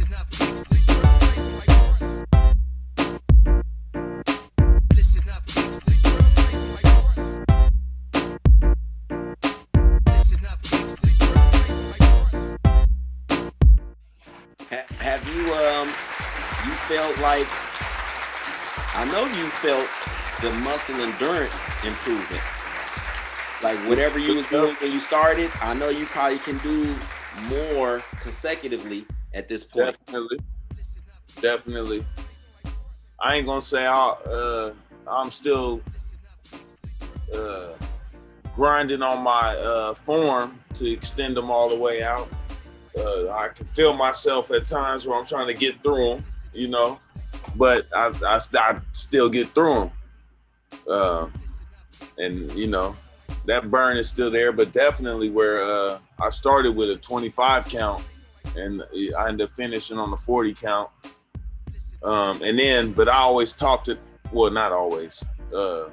Have you felt like, I know you felt the muscle endurance improvement. Like whatever you was doing when you started, I know you probably can do more consecutively at this point. Definitely. I ain't gonna say I'm still grinding on my form to extend them all the way out. I can feel myself at times where I'm trying to get through them, but I still get through them. And that burn is still there, but definitely where I started with a 25 count and I ended up finishing on the 40 count. But I always topped it, well, not always. A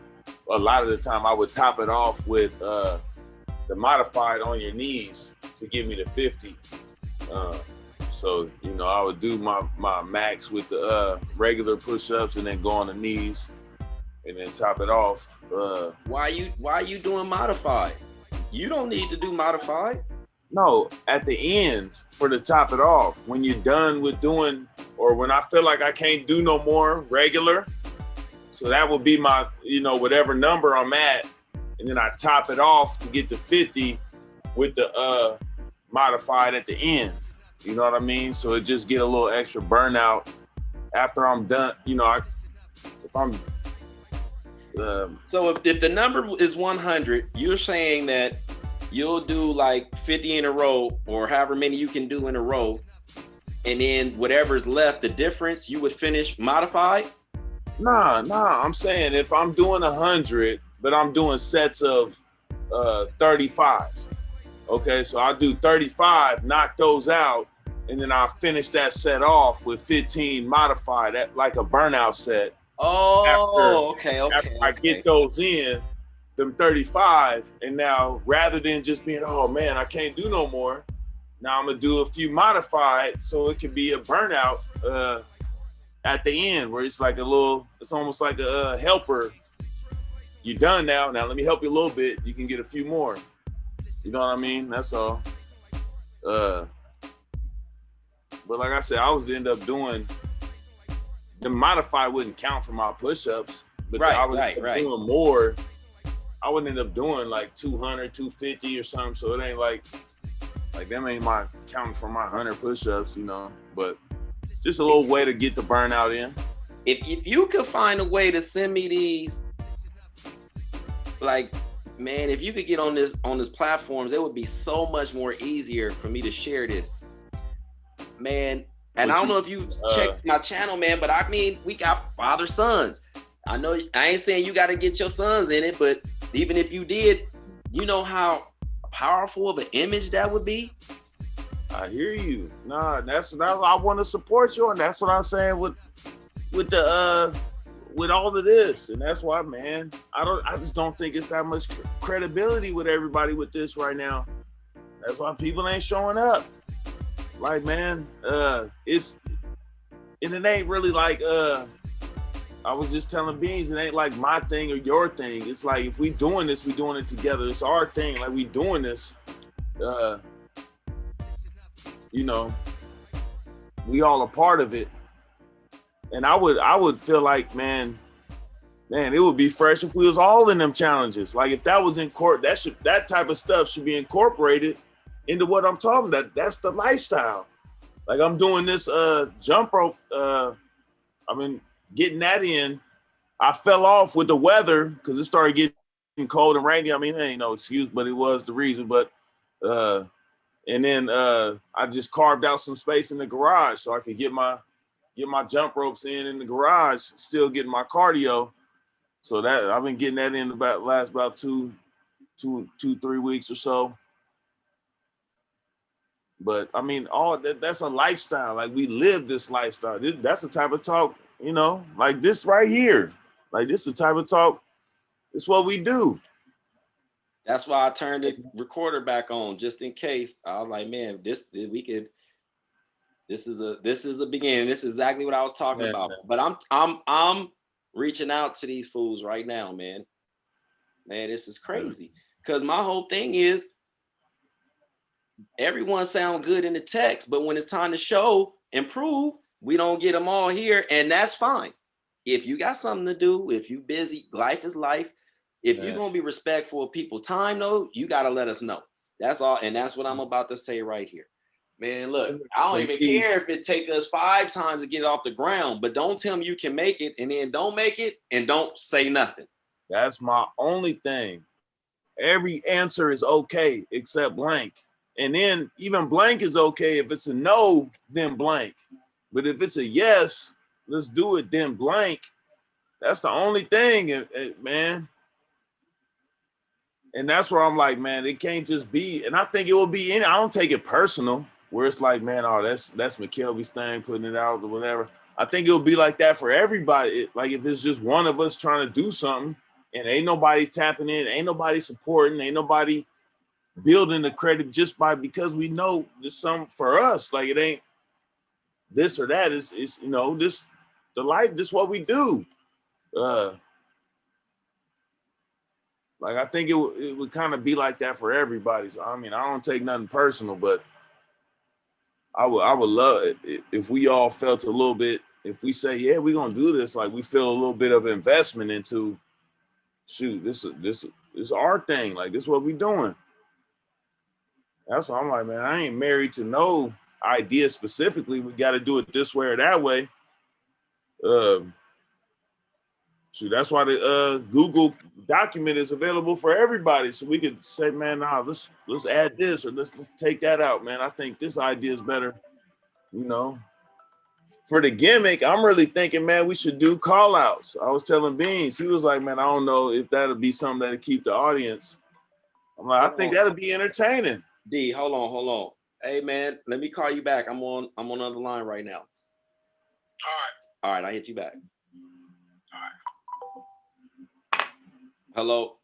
lot of the time I would top it off with the modified on your knees to give me the 50. So I would do my max with the regular push-ups and then go on the knees and then top it off. Why are you doing modified? You don't need to do modified. No, at the end for the top it off. When you're done with doing, or when I feel like I can't do no more regular, so that would be my, whatever number I'm at, and then I top it off to get to 50 with the modified at the end. You know what I mean? So it just get a little extra burnout after I'm done. If I'm so if the number is 100, you're saying that you'll do like 50 in a row or however many you can do in a row, and then whatever's left, the difference, you would finish modified? Nah, I'm saying if I'm doing 100, but I'm doing sets of 35. Okay, so I'll do 35, knock those out, and then I'll finish that set off with 15 modified, like a burnout set. Okay. After I get those in, them 35, and now rather than just being, oh man, I can't do no more, now I'm gonna do a few modified so it can be a burnout at the end where it's like it's almost like a helper. You're done now let me help you a little bit, you can get a few more. You know what I mean? That's all. But like I said, I was end up doing, the modified wouldn't count for my push-ups, but I was doing more. I would end up doing like 200, 250 or something. So it ain't like them ain't my counting for my 100 push-ups, but just a little way to get the burnout in. If you could find a way to send me these, like, man, if you could get on this platforms, it would be so much more easier for me to share this, man. And I don't know if you checked my channel, man, but I mean, we got father sons. I know I ain't saying you got to get your sons in it, but even if you did, you know how powerful of an image that would be. I hear you. Nah, that's I want to support you, and that's what I'm saying with the with all of this, and that's why, man, I just don't think it's that much credibility with everybody with this right now. That's why people ain't showing up. Like, man, it ain't really like I was just telling Beans, it ain't like my thing or your thing. It's like if we doing this, we doing it together. It's our thing. Like we doing this, we all a part of it. And I would feel like, man, it would be fresh if we was all in them challenges. Like if that was in court, that type of stuff should be incorporated into what I'm talking about. That's the lifestyle. Like I'm doing this jump rope. I've been getting that in. I fell off with the weather because it started getting cold and rainy. I mean, it ain't no excuse, but it was the reason. But and then I just carved out some space in the garage so I could get my jump ropes in the garage, still getting my cardio. So that I've been getting that in last 3 weeks or so. But I mean, all that's a lifestyle. Like we live this lifestyle. That's the type of talk, like this right here. Like this is the type of talk. It's what we do. That's why I turned the recorder back on just in case. I was like, man, this This is a beginning. This is exactly what I was talking about. But I'm reaching out to these fools right now, man. Man, this is crazy. Because my whole thing is everyone sound good in the text, but when it's time to show and prove, we don't get them all here, and that's fine. If you got something to do, if you busy, life is life. If you're gonna be respectful of people's time, though, you gotta let us know. That's all, and that's what I'm about to say right here. Man, look, I don't even care if it take us 5 times to get it off the ground, but don't tell me you can make it and then don't make it and don't say nothing. That's my only thing. Every answer is okay except blank. And then even blank is okay. If it's a no, then blank. But if it's a yes, let's do it, then blank. That's the only thing, man. And that's where I'm like, man, it can't just be. And I think it will be I don't take it personal, where it's like, man, oh, that's McKelvey's thing, putting it out or whatever. I think it'll be like that for everybody. Like if it's just one of us trying to do something and ain't nobody tapping in, ain't nobody supporting, ain't nobody building the credit just because we know there's something for us. Like it ain't this or that. It's you know, this what we do. Like I think it would kind of be like that for everybody. So I mean, I don't take nothing personal, but I would love it if we all felt a little bit. If we say, yeah, we're gonna do this, like we feel a little bit of investment into, shoot, this is our thing. Like this is what we doing. That's why I'm like, man, I ain't married to no idea specifically. We got to do it this way or that way. Shoot, that's why the Google document is available for everybody, so we could say, man, nah, let's add this or let's take that out, man. I think this idea is better, you know. For the gimmick, I'm really thinking, man, we should do call outs. I was telling Beans, he was like, man, I don't know if that'll be something that'll keep the audience. I'm like, I think that'll be entertaining. D, hold on. Hey man, let me call you back. I'm on another line right now. All right, I hit you back. All right. Hello.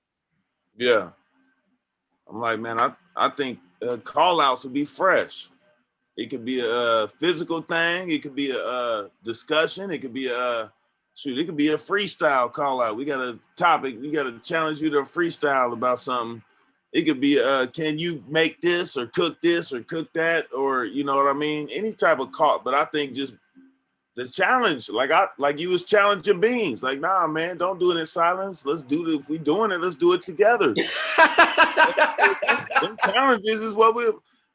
Yeah. I'm like, man, I think call outs would be fresh. It could be a physical thing. It could be a discussion. It could be it could be a freestyle call out. We got a topic. We got to challenge you to freestyle about something. It could be, can you make this or cook that? Or, you know what I mean? Any type of call. But I think just the challenge, like you was challenging Beans. Like, nah, man, don't do it in silence. Let's do it. If we doing it, let's do it together. Them challenges is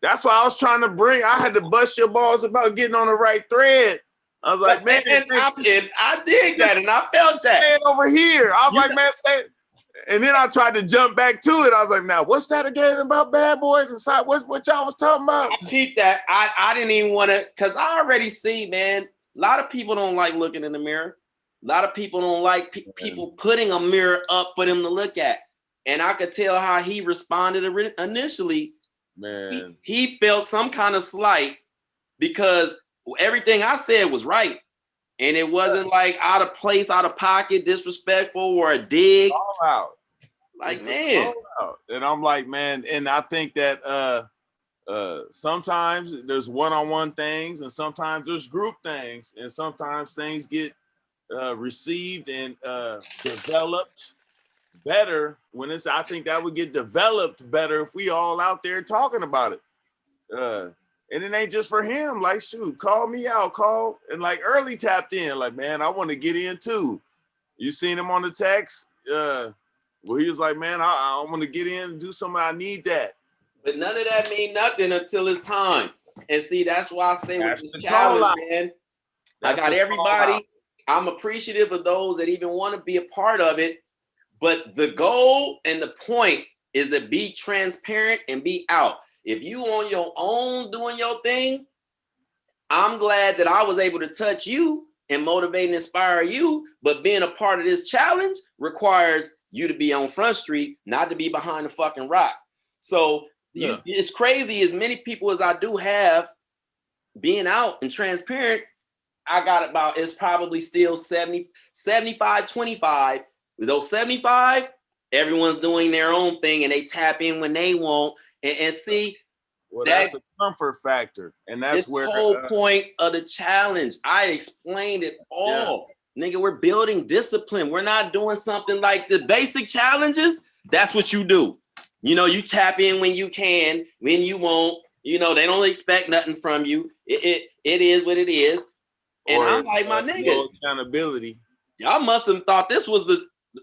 that's why I was trying to bring. I had to bust your balls about getting on the right thread. I was like, man, I dig that, and I felt that over here. I was like, man, say it. And then I tried to jump back to it. I was like, now, what's that again about bad boys inside? What y'all was talking about? I peeped that. I didn't even want to, because I already see, man, a lot of people don't like looking in the mirror. A lot of people don't like people putting a mirror up for them to look at. And I could tell how he responded initially. Man, he felt some kind of slight because everything I said was right. And it wasn't like out of place, out of pocket, disrespectful, or a dig. All out. Like, man. And I'm like, man, and I think that sometimes there's one-on-one things and sometimes there's group things, and sometimes things get received and developed better when I think that would get developed better if we all out there talking about it. And it ain't just for him. Like, shoot, call me out, and like early tapped in. Like, man, I want to get in too. You seen him on the text? Well, he was like, man, I want to get in and do something. I need that. But none of that mean nothing until it's time. And see, that's why I say with the challenge, man. I got everybody. I'm appreciative of those that even want to be a part of it. But the goal and the point is to be transparent and be out. If you on your own doing your thing, I'm glad that I was able to touch you and motivate and inspire you. But being a part of this challenge requires you to be on Front Street, not to be behind the fucking rock. So it's crazy, as many people as I do have being out and transparent, I got about, it's probably still 70, 75, 25. With those 75, everyone's doing their own thing and they tap in when they want. And see, Well, that's a comfort factor, and that's where the whole point of the challenge. I explained it all. Yeah. Nigga, we're building discipline. We're not doing something like the basic challenges. That's what you do. You know, you tap in when you can, when you won't. You know, they don't expect nothing from you. It is what it is. And I'm like, my nigga, no accountability. Y'all must have thought this was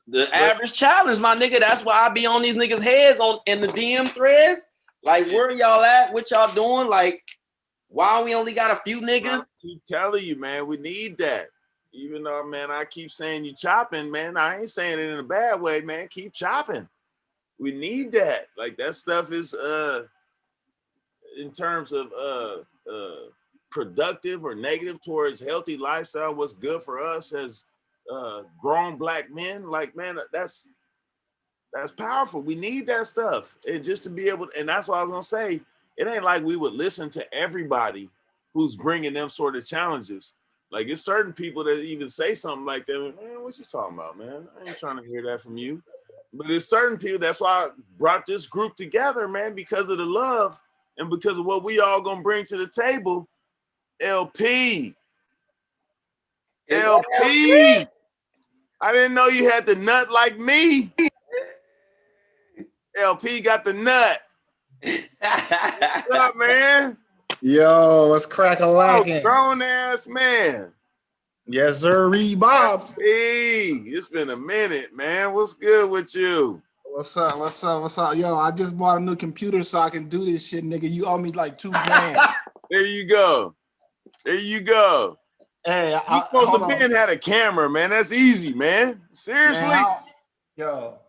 the average challenge, my nigga. That's why I be on these niggas' heads in the DM threads. Like, where y'all at? What y'all doing? Like, why we only got a few niggas? I keep telling you, man, we need that. Even though, man, I keep saying you chopping, man. I ain't saying it in a bad way, man. Keep chopping. We need that. Like, that stuff is in terms of productive or negative towards healthy lifestyle, what's good for us as grown Black men. Like, man, that's powerful. We need that stuff. And just to be able to, and that's what I was gonna say, it ain't like we would listen to everybody who's bringing them sort of challenges. Like, it's certain people that even say something like that, man, what you talking about, man? I ain't trying to hear that from you. But it's certain people, that's why I brought this group together, man, because of the love and because of what we all gonna bring to the table. LP. LP. I didn't know you had the nut like me. LP got the nut. What's up, man? Yo, let's crack a lacking. Grown ass man. Yes, sir, Bob. Hey, it's been a minute, man. What's good with you? What's up? Yo, I just bought a new computer so I can do this shit, nigga. You owe me like $2 grand. There you go. Hey, you supposed to been had a camera, man. That's easy, man. Seriously. Man,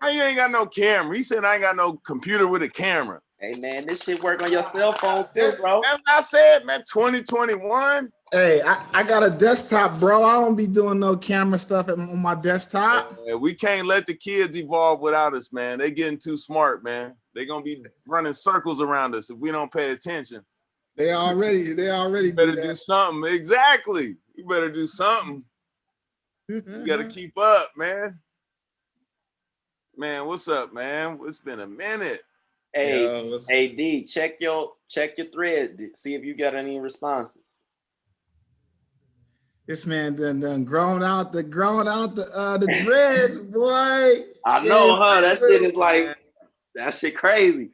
how you ain't got no camera? He said I ain't got no computer with a camera. Hey, man, this shit work on your cell phone too, bro. As I said, man, 2021. Hey, I got a desktop, bro. I don't be doing no camera stuff on my desktop. We can't let the kids evolve without us, man. They getting too smart, man. They gonna be running circles around us if we don't pay attention. They already better do something. Exactly. You better do something. You gotta keep up, man. Man, what's up, man? It's been a minute. Hey, D, check your thread. See if you got any responses. This man done grown out the dreads, boy. I know, huh? That shit is like, that shit crazy.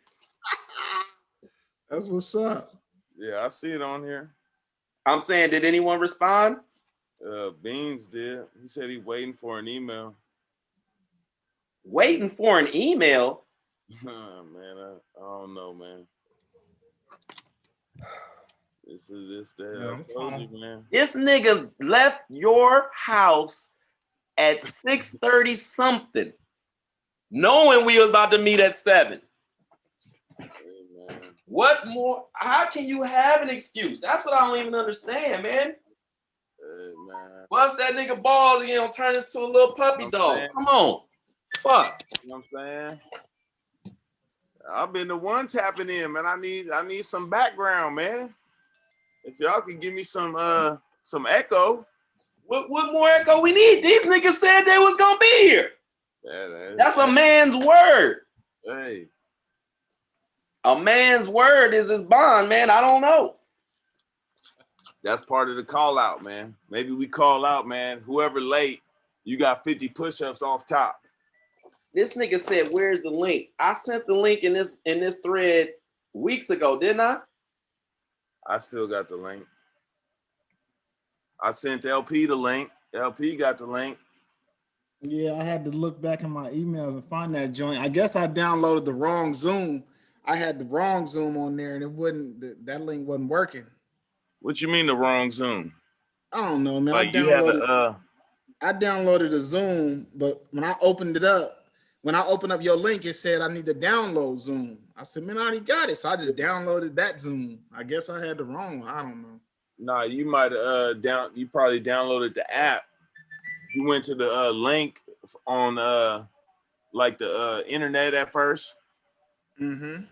That's what's up. Yeah, I see it on here. I'm saying, did anyone respond? Beans did. He said he's waiting for an email. Waiting for an email? Man, I don't know, man. This is this day. I told you, man. This nigga left your house at 6:30 something, knowing we was about to meet at 7. What more? How can you have an excuse? That's what I don't even understand, man. Man. Bust that nigga balls and you don't turn into a little puppy dog. Come on. Fuck. You know what I'm saying? I've been the one tapping in, man. I need some background, man. If y'all can give me some echo. What more echo we need? These niggas said they was gonna be here. That's a man's word. Hey. A man's word is his bond, man. I don't know. That's part of the call out, man. Maybe we call out, man. Whoever late, you got 50 push-ups off top. This nigga said, "Where's the link?" I sent the link in this thread weeks ago, didn't I? I still got the link. I sent LP the link. LP got the link. Yeah, I had to look back in my emails and find that joint. I guess I downloaded the wrong Zoom. I had the wrong Zoom on there, and that link wasn't working. What you mean the wrong Zoom? I don't know, man. Like I downloaded a Zoom, but when I opened up your link, it said I need to download Zoom. I said, man, I already got it. So I just downloaded that Zoom. I guess I had the wrong one. I don't know. Nah, you might you probably downloaded the app. You went to the link on like the internet at first. Mm-hmm.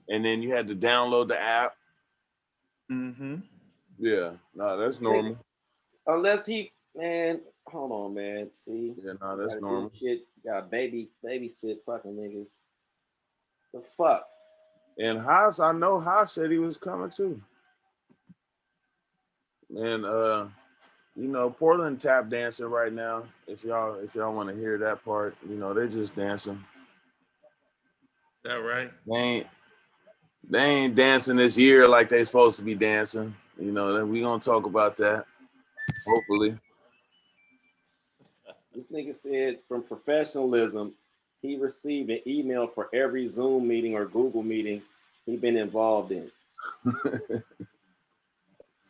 And then you had to download the app. Mm-hmm. Yeah, no, that's normal. Unless man, hold on, man. See? Yeah, no, that's normal. Shit, got babysit fucking niggas. The fuck? And Haas, I know Haas said he was coming too. And you know, Portland tap dancing right now. If y'all want to hear that part, you know, they're just dancing. Is that right? They ain't dancing this year like they supposed to be dancing. You know, we gonna talk about that. Hopefully. This nigga said from professionalism, he received an email for every Zoom meeting or Google meeting he been involved in.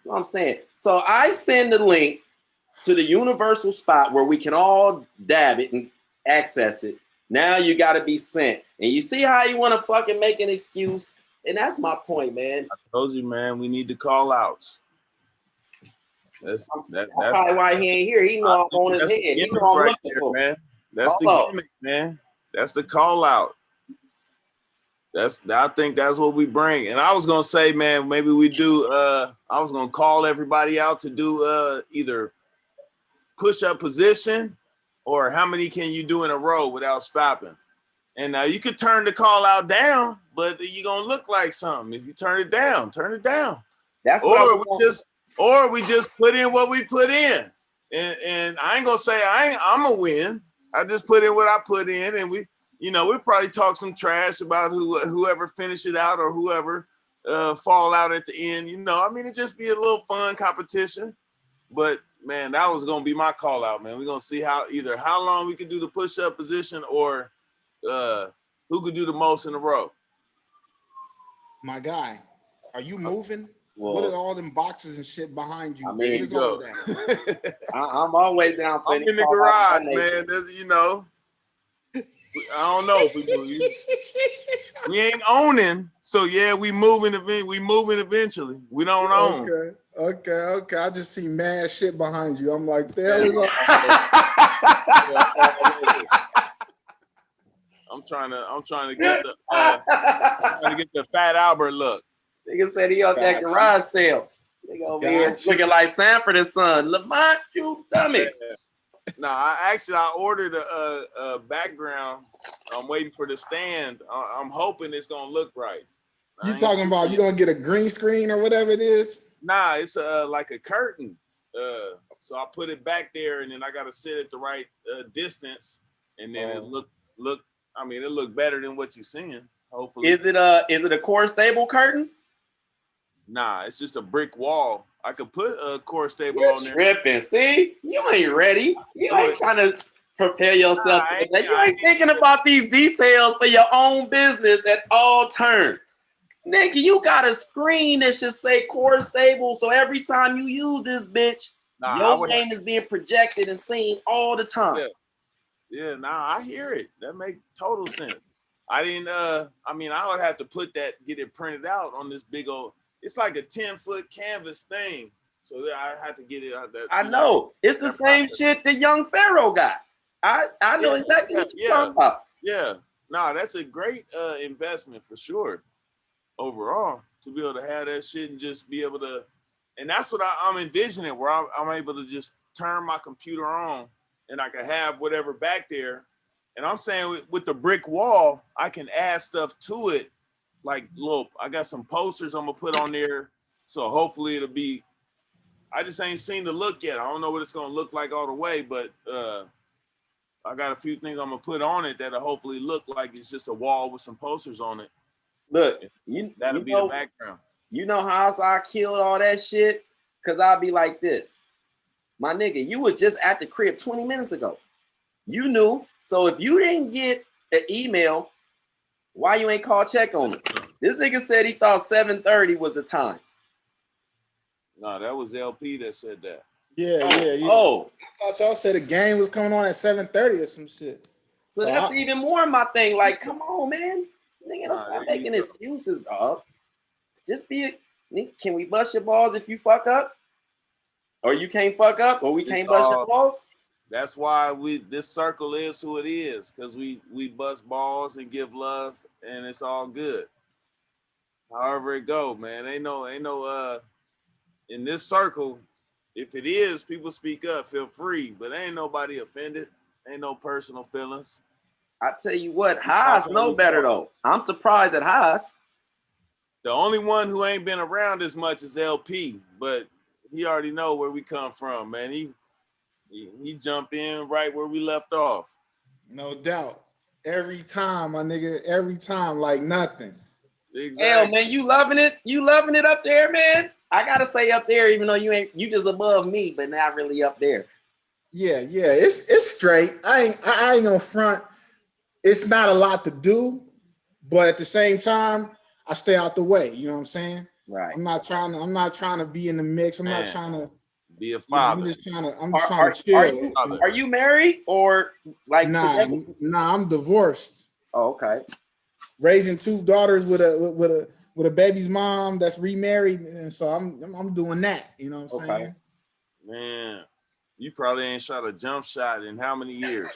So I'm saying. So I send the link to the universal spot where we can all dab it and access it. Now you got to be sent. And you see how you want to fucking make an excuse? And that's my point, man. I told you, man, we need the call outs. That's probably why he ain't here. He know I'm on his head. He know I'm looking for. Man. That's the gimmick, man. That's the call out. I think that's what we bring. And I was gonna say, man, maybe we do. I was gonna call everybody out to do either push-up position or how many can you do in a row without stopping. And now you could turn the call out down, but you're gonna look like something. If you turn it down, turn it down. That's or we just put in what we put in. And I ain't gonna say I'm a win. I just put in what I put in, and we probably talk some trash about whoever finish it out or whoever fall out at the end. You know, I mean, it just be a little fun competition. But man, that was gonna be my call out, man. We're gonna see how long we can do the push-up position or who could do the most in a row. My guy, are you moving? Well, what are all them boxes and shit behind you? I mean, what is all of that? I'm always down for I'm in the garage, man. I don't know if we ain't owning, so yeah, we moving eventually. We don't own. Okay. I just see mad shit behind you. I'm like, the hell is all I'm trying to get the Fat Albert look. Nigga said he on that garage sale. Nigga over here looking like Sanford and Son. Lamont, you dummy. No, I ordered a background. I'm waiting for the stand. I'm hoping it's gonna look right. You talking about you gonna get a green screen or whatever it is? Nah, it's like a curtain. So I put it back there, and then I gotta sit at the right distance, and then it look. I mean, it look better than what you're seeing. Hopefully. Is it a core stable curtain? Nah, it's just a brick wall. I could put a core stable on there. Tripping. See, you ain't ready. You ain't trying to prepare yourself. You ain't thinking about these details for your own business at all turns. Nigga, you got a screen that should say core stable, so every time you use this bitch, your name is being projected and seen all the time. Yeah, I hear it. That makes total sense. I didn't. I mean, I would have to get it printed out on this big old. It's like a 10-foot canvas thing, so I had to get it out. I know it's the same shit that Young Pharaoh got. I know exactly what you're talking about. Yeah, that's a great investment for sure. Overall, to be able to have that shit and just be able to, and that's what I'm envisioning, where I'm able to just turn my computer on and I can have whatever back there. And I'm saying with the brick wall, I can add stuff to it. Like, look, I got some posters I'm gonna put on there, so hopefully it'll be. I just ain't seen the look yet. I don't know what it's gonna look like all the way, but I got a few things I'm gonna put on it that'll hopefully look like it's just a wall with some posters on it. Look, that'll be the background. You know how I killed all that shit? Cause I'll be like this, my nigga. You was just at the crib 20 minutes ago. You knew. So if you didn't get an email, why you ain't call check on it? This nigga said he thought 7:30 was the time. No, that was LP that said that. Yeah. Oh. I thought y'all said the game was coming on at 7:30 or some shit. So that's even more my thing. Like, come on, man. Nigga, don't stop making excuses, dog. Just can we bust your balls if you fuck up? Or you can't fuck up, or we can't bust your balls? That's why this circle is who it is, because we bust balls and give love, and it's all good. However it go, man. Ain't no in this circle, if it is, people speak up, feel free, but ain't nobody offended. Ain't no personal feelings. I tell you what, Haas know better though. I'm surprised at Haas. The only one who ain't been around as much is LP, but he already know where we come from, man. He jumped in right where we left off. No doubt. Every time, my nigga. Every time, like nothing. Exactly. Hell, man, you loving it? You loving it up there, man? I gotta say up there, even though you just above me, but not really up there. Yeah. It's straight. I ain't gonna front. It's not a lot to do, but at the same time, I stay out the way. You know what I'm saying? Right. I'm not trying to be in the mix. I'm not trying to be a father. I'm just trying to chill. Are you married or like? Nah, I'm divorced. Oh, okay. Raising two daughters with a baby's mom that's remarried, and so I'm doing that. You know what I'm saying? Man, you probably ain't shot a jump shot in how many years?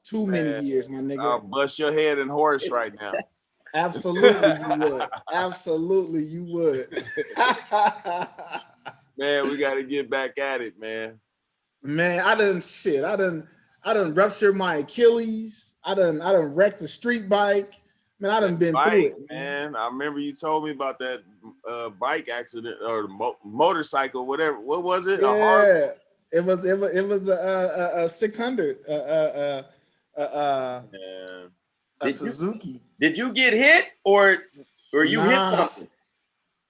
Too many years, my nigga. I'll bust your head in horse right now. Absolutely, you would. Absolutely, you would. Man, we got to get back at it, man. Man, I done ruptured my Achilles. I done wrecked the street bike. Man, I done been through it. Man, I remember you told me about that bike accident or motorcycle, whatever. What was it? Yeah, it was a 600. A Suzuki. Did you get hit or you hit something?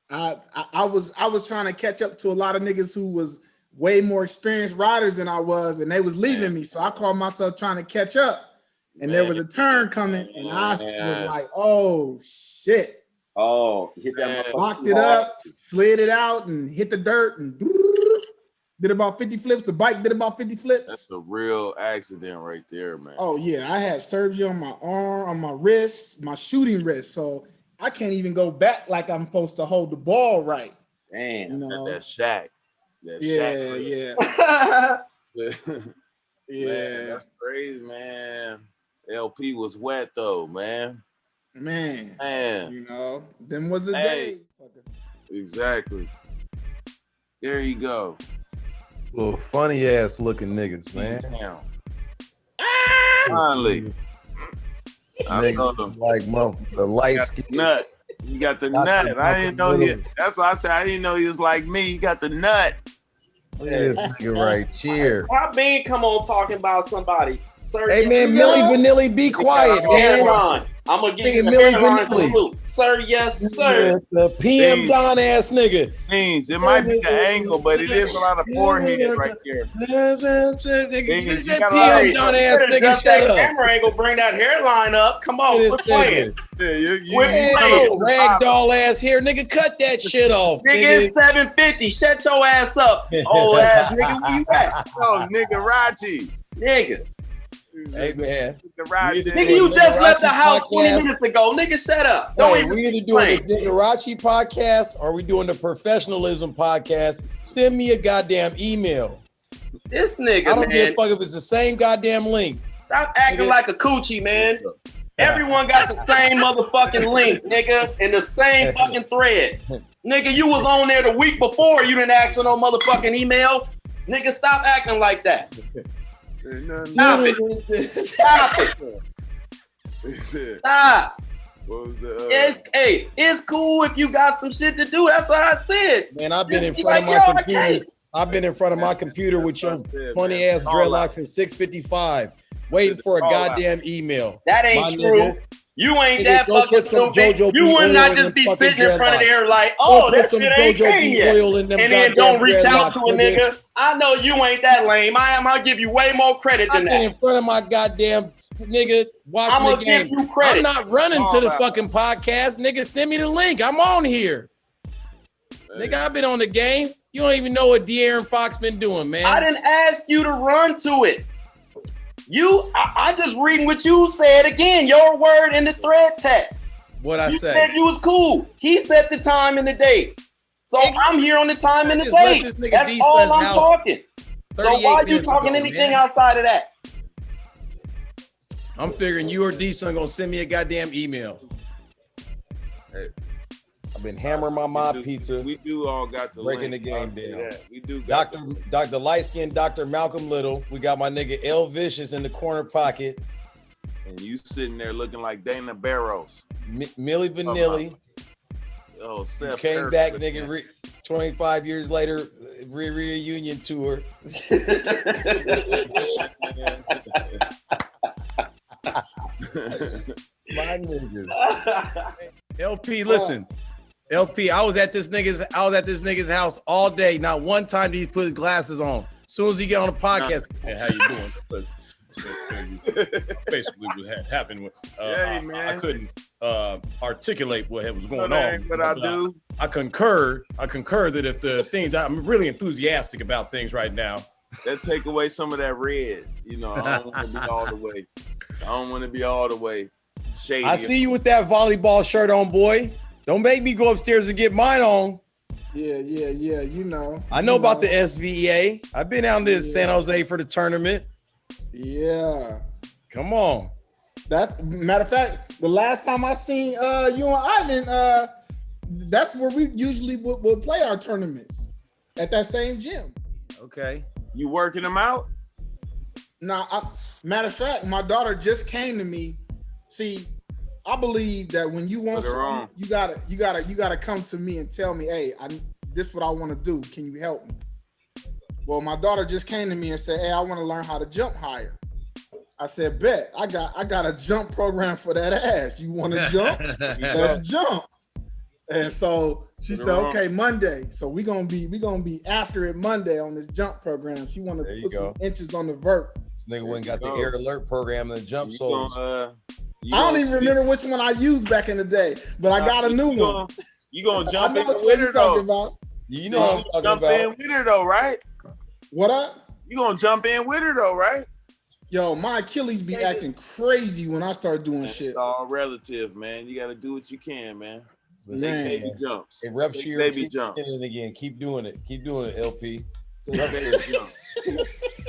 I was trying to catch up to a lot of niggas who was way more experienced riders than I was, and they was leaving me. So I called myself trying to catch up. And there was a turn coming, and I was like, "Oh shit!" Oh, hit that! Locked it up, slid it out, and hit the dirt, and did about 50 flips. The bike did about 50 flips. That's a real accident right there, man. Oh yeah, I had surgery on my arm, on my wrist, my shooting wrist, so I can't even go back like I'm supposed to hold the ball right. Damn, you know that Shaq. Yeah. Man, that's crazy, man. LP was wet though, man. Man. You know, them was the day. Exactly. There you go. Little funny ass looking niggas, man. Finally. I know them. Like the light skin. Nut. You got the nut. I didn't know he. That's why I said I didn't know he was like me. You got the nut. Look at this nigga right here. Why Ben come on talking about somebody? Sir, hey man, Millie Vanilli, be quiet, man. I'm gonna give you Millie Vanilli. Sir, yes, sir. The PM Don ass nigga. Means it might be the angle, but it is a lot of forehead right there. PM Don ass nigga, shut up. Camera angle, bring that hairline up. Come on, quit playing. Ragdoll ass hair, nigga, cut that shit off. Nigga, it's 750. Shut your ass up, old ass nigga. Where you at? Oh, nigga, Raji. Nigga. Hey man, nigga, you just left the house 20 minutes ago. Nigga, shut up. Don't even we either doing the Digarachi podcast or we doing the professionalism podcast. Send me a goddamn email. This nigga, I don't give a fuck if it's the same goddamn link. Stop acting like a coochie, man. Everyone got the same motherfucking link, nigga, and the same fucking thread. Nigga, you was on there the week before. You didn't ask for no motherfucking email. Nigga, stop acting like that. Stop it. Stop it. Stop. It's cool if you got some shit to do. That's what I said. Man, I've been in front of my computer. I've been in front of my computer with your funny ass dreadlocks since 6:55, waiting for a goddamn email. That ain't true. You ain't that fucking stupid. You would not just be sitting in front of there like, oh, that shit ain't came yet. And then don't reach out to a nigga. I know you ain't that lame. I'll give you way more credit than that. I've been in front of my goddamn nigga watching the game. Give you credit. I'm not running to the fucking podcast. Nigga, send me the link. I'm on here. Nigga, I've been on the game. You don't even know what De'Aaron Fox been doing, man. I didn't ask you to run to it. I just reading what you said again. Your word in the thread text. What I you say? Said you was cool. He set the time and the date. So I'm here on the time and the date. That's all I'm talking. So why are you talking anything outside of that? I'm figuring you or D-Son gonna send me a goddamn email. Hey. I've been hammering my mob pizza. We do all got the breaking link. the game down. We do. Dr. Light Skin, Dr. Malcolm Little. We got my nigga L Vicious in the corner pocket. And you sitting there looking like Dana Barros. Millie Vanilli. Oh, Seth Came back, nigga, 25 years later, reunion tour. My niggas. LP, listen. LP, I was at this nigga's house all day. Not one time did he put his glasses on. As soon as he get on the podcast, hey, how you doing? Basically, what had happened. Hey, man. I couldn't articulate what was going on. But I do. I concur that if the things, I'm really enthusiastic about things right now. That take away some of that red. You know, I don't want to be all the way. I don't want to be all the way shady. I see you with that volleyball shirt on, boy. Don't make me go upstairs and get mine on. Yeah. You know. I know about the SVEA. I've been down to San Jose for the tournament. Yeah. Come on. That's matter of fact, the last time I seen you and Ivan, that's where we usually would play our tournaments at that same gym. Okay. You working them out? Now, matter of fact, my daughter just came to me. See, I believe that when you want something, you gotta come to me and tell me, hey, this is what I want to do. Can you help me? Well, my daughter just came to me and said, hey, I want to learn how to jump higher. I said, bet. I got a jump program for that ass. You want to jump? Let's jump. And so she said, okay, Monday. So we gonna be after it Monday on this jump program. She want to put some inches on the vert. This nigga went and got the air alert program and the jump soles. I don't even remember which one I used back in the day, but I got a new one. You gonna jump in with her though? You know what I'm talking jump about. In with her though, right? What up? You gonna jump in with her though, right? Yo, my Achilles be acting crazy when I start doing shit. It's all relative, man. You gotta do what you can, man. Man. Baby jumps. It reps your baby jumps. Again. Keep doing it, LP. Baby jumps.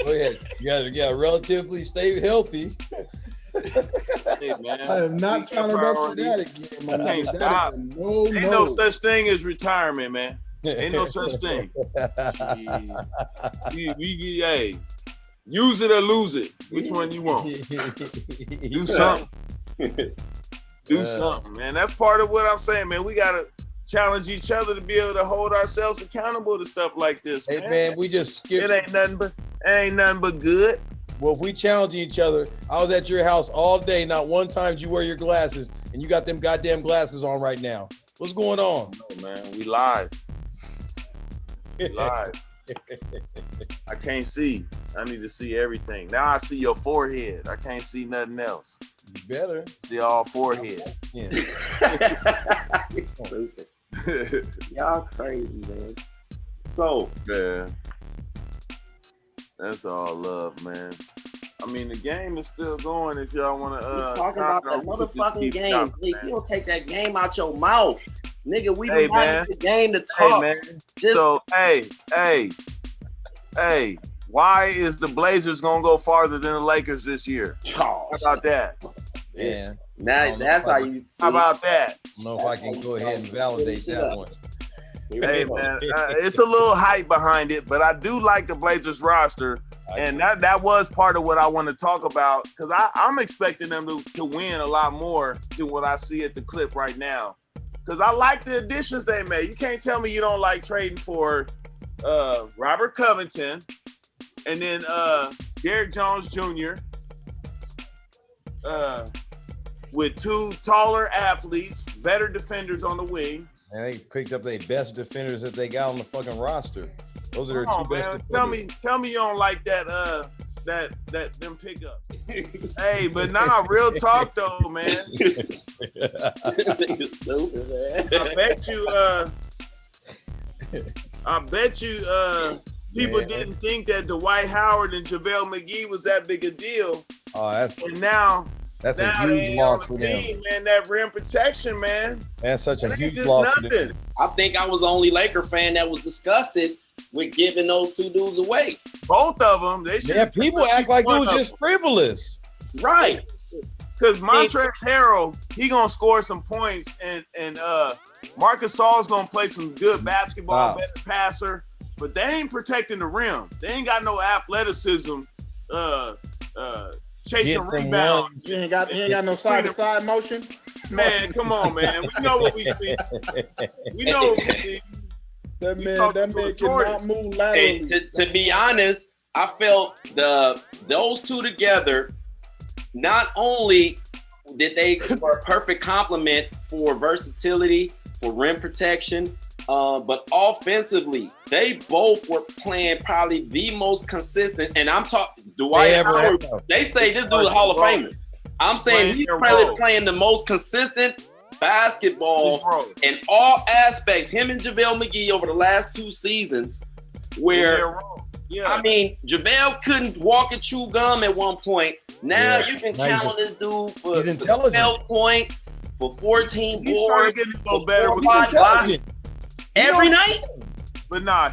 Go ahead. You gotta relatively stay healthy. Hey, man. I am not trying to rush that again, my can't nigga. stop. Ain't no such thing as retirement, man. Ain't no such thing. Hey, use it or lose it. Which one you want? Do something. Do something, man. That's part of what I'm saying, man. We gotta challenge each other to be able to hold ourselves accountable to stuff like this. Hey, man, we just skipped. It ain't nothing but good. Well, if we challenge each other, I was at your house all day. Not one time did you wear your glasses, and you got them goddamn glasses on right now. What's going on? No, man, we live. Live. I can't see. I need to see everything. Now I see your forehead. I can't see nothing else. You better see all forehead. Yeah. Stupid. Y'all crazy, man. So, yeah. That's all love, man. I mean, the game is still going. If y'all want to, talking about that motherfucking game. You don't take that game out your mouth, nigga. We don't want the game to talk. Hey, man. So, hey, why is the Blazers gonna go farther than the Lakers this year? How about that? Yeah. Now that's how you. How about that? I don't know if I can go ahead and validate that one. Hey, man, it's a little hype behind it, but I do like the Blazers roster, and that was part of what I want to talk about, because I'm expecting them to win a lot more than what I see at the clip right now, because I like the additions they made. You can't tell me you don't like trading for Robert Covington and then Derrick Jones Jr. With two taller athletes, better defenders on the wing. And they picked up their best defenders that they got on the fucking roster. Those are their two best defenders. Tell me you don't like that them pickups. Hey, but nah, real talk though, man. You're stupid, man. I bet you people didn't think that Dwight Howard and JaVale McGee was that big a deal. Oh, and now that's a huge loss for them. Man, that rim protection, man. That's such a huge loss for them. I think I was the only Laker fan that was disgusted with giving those two dudes away. Both of them. They should. Yeah, people act like it was just frivolous. Right. Because Montrezl Harrell, he gonna score some points, and Marcus Gasol's gonna play some good basketball, better passer, but they ain't protecting the rim. They ain't got no athleticism chasing rebounds. You ain't got no side-to-side motion? Man, come on, man. We know what we see. We know what we see. That man cannot move laterally. Hey, to be honest, I felt those two together, not only did they were a perfect complement for versatility, for rim protection, but offensively, they both were playing probably the most consistent. And I'm talking Dwight Howard. They say this dude is a Hall of Famer. I'm saying he's probably playing the most consistent basketball in all aspects. Him and JaVale McGee over the last 2 seasons, where I mean, JaVale couldn't walk and chew gum at one point. Now you can count on this dude for 12 points, for 14 boards, getting a little better with intelligence every night. But I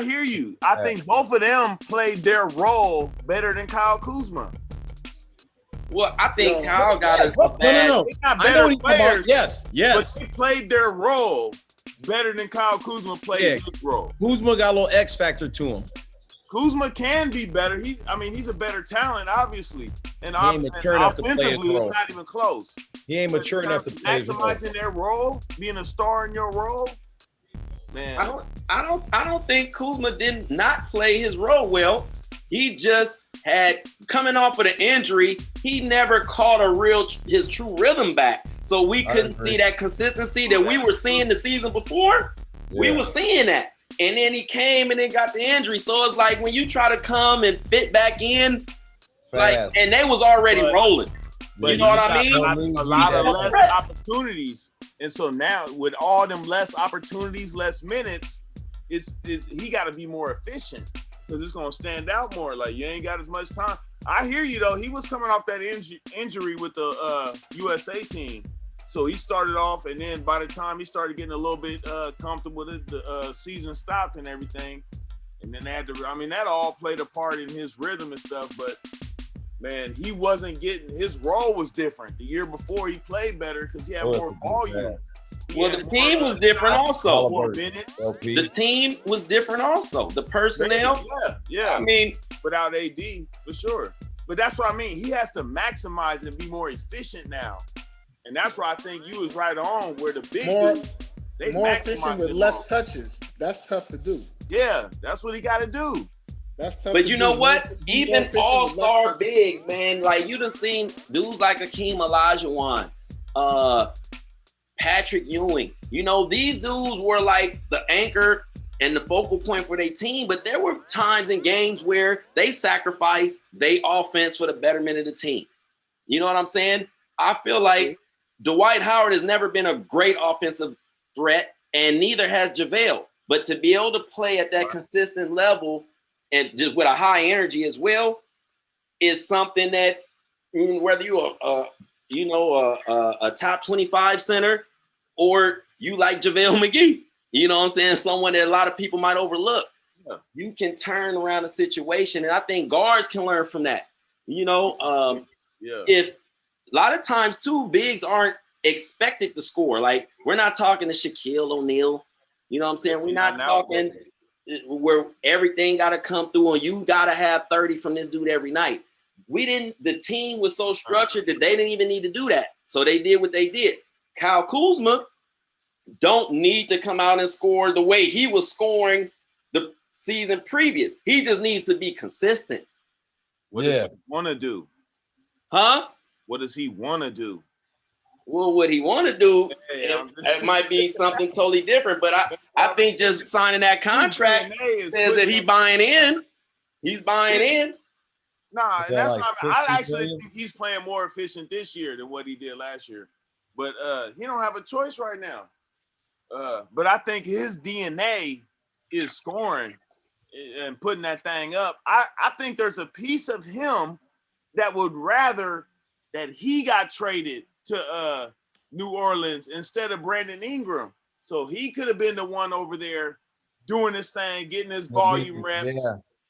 hear you. I think both of them played their role better than Kyle Kuzma. Well, I think Kyle got us. No. I know what players, yes. But they played their role better than Kyle Kuzma played his role. Kuzma got a little X factor to him. Kuzma can be better. He's a better talent, obviously. And offensively, it's not even close. He ain't mature enough to play his role. Maximizing their role, being a star in your role, man. I don't think Kuzma did not play his role well. He just had, coming off of the injury, he never caught his true rhythm back. So we couldn't see that consistency that we were seeing the season before. Yeah. We were seeing that. And then he came and then got the injury. So it's like when you try to come and fit back in, and they was already rolling. You know what I mean? A lot of less opportunities. And so now with all them less opportunities, less minutes, he got to be more efficient. Because it's going to stand out more. Like, you ain't got as much time. I hear you, though. He was coming off that injury with the USA team. So he started off, and then by the time he started getting a little bit comfortable with it, the season stopped and everything. And then they had to, that all played a part in his rhythm and stuff. But, man, he wasn't getting, his role was different. The year before, he played better because he had more volume. Well, the team was different also. The team was different also. The personnel. Yeah. Without AD, for sure. But that's what I mean. He has to maximize and be more efficient now. And that's where I think you was right on, where the big dudes, they more efficient with less touches. That's tough to do. Yeah, that's what he got to do. That's tough. But you know what? Even all-star bigs, man, like you done seen dudes like Hakeem Olajuwon, Patrick Ewing. You know, these dudes were like the anchor and the focal point for their team, but there were times in games where they sacrificed their offense for the betterment of the team. You know what I'm saying? I feel like Dwight Howard has never been a great offensive threat, and neither has JaVale. But to be able to play at that consistent level and just with a high energy as well is something that whether you're a top 25 center or you like JaVale McGee, you know what I'm saying? Someone that a lot of people might overlook. Yeah. You can turn around a situation, and I think guards can learn from that. You know, if a lot of times too, bigs aren't expected to score. Like we're not talking to Shaquille O'Neal. You know what I'm saying? We're not talking where everything got to come through and you got to have 30 from this dude every night. The team was so structured that they didn't even need to do that. So they did what they did. Kyle Kuzma don't need to come out and score the way he was scoring the season previous. He just needs to be consistent. What does he want to do? Huh? What does he want to do? Well, what he want to do, it might be something totally different. But I think just signing that contract says that he's buying in. He's buying in. Nah, that's not. I actually think he's playing more efficient this year than what he did last year. But he don't have a choice right now. But I think his DNA is scoring and putting that thing up. I think there's a piece of him that would rather that he got traded to New Orleans instead of Brandon Ingram. So he could have been the one over there doing this thing, getting his volume reps.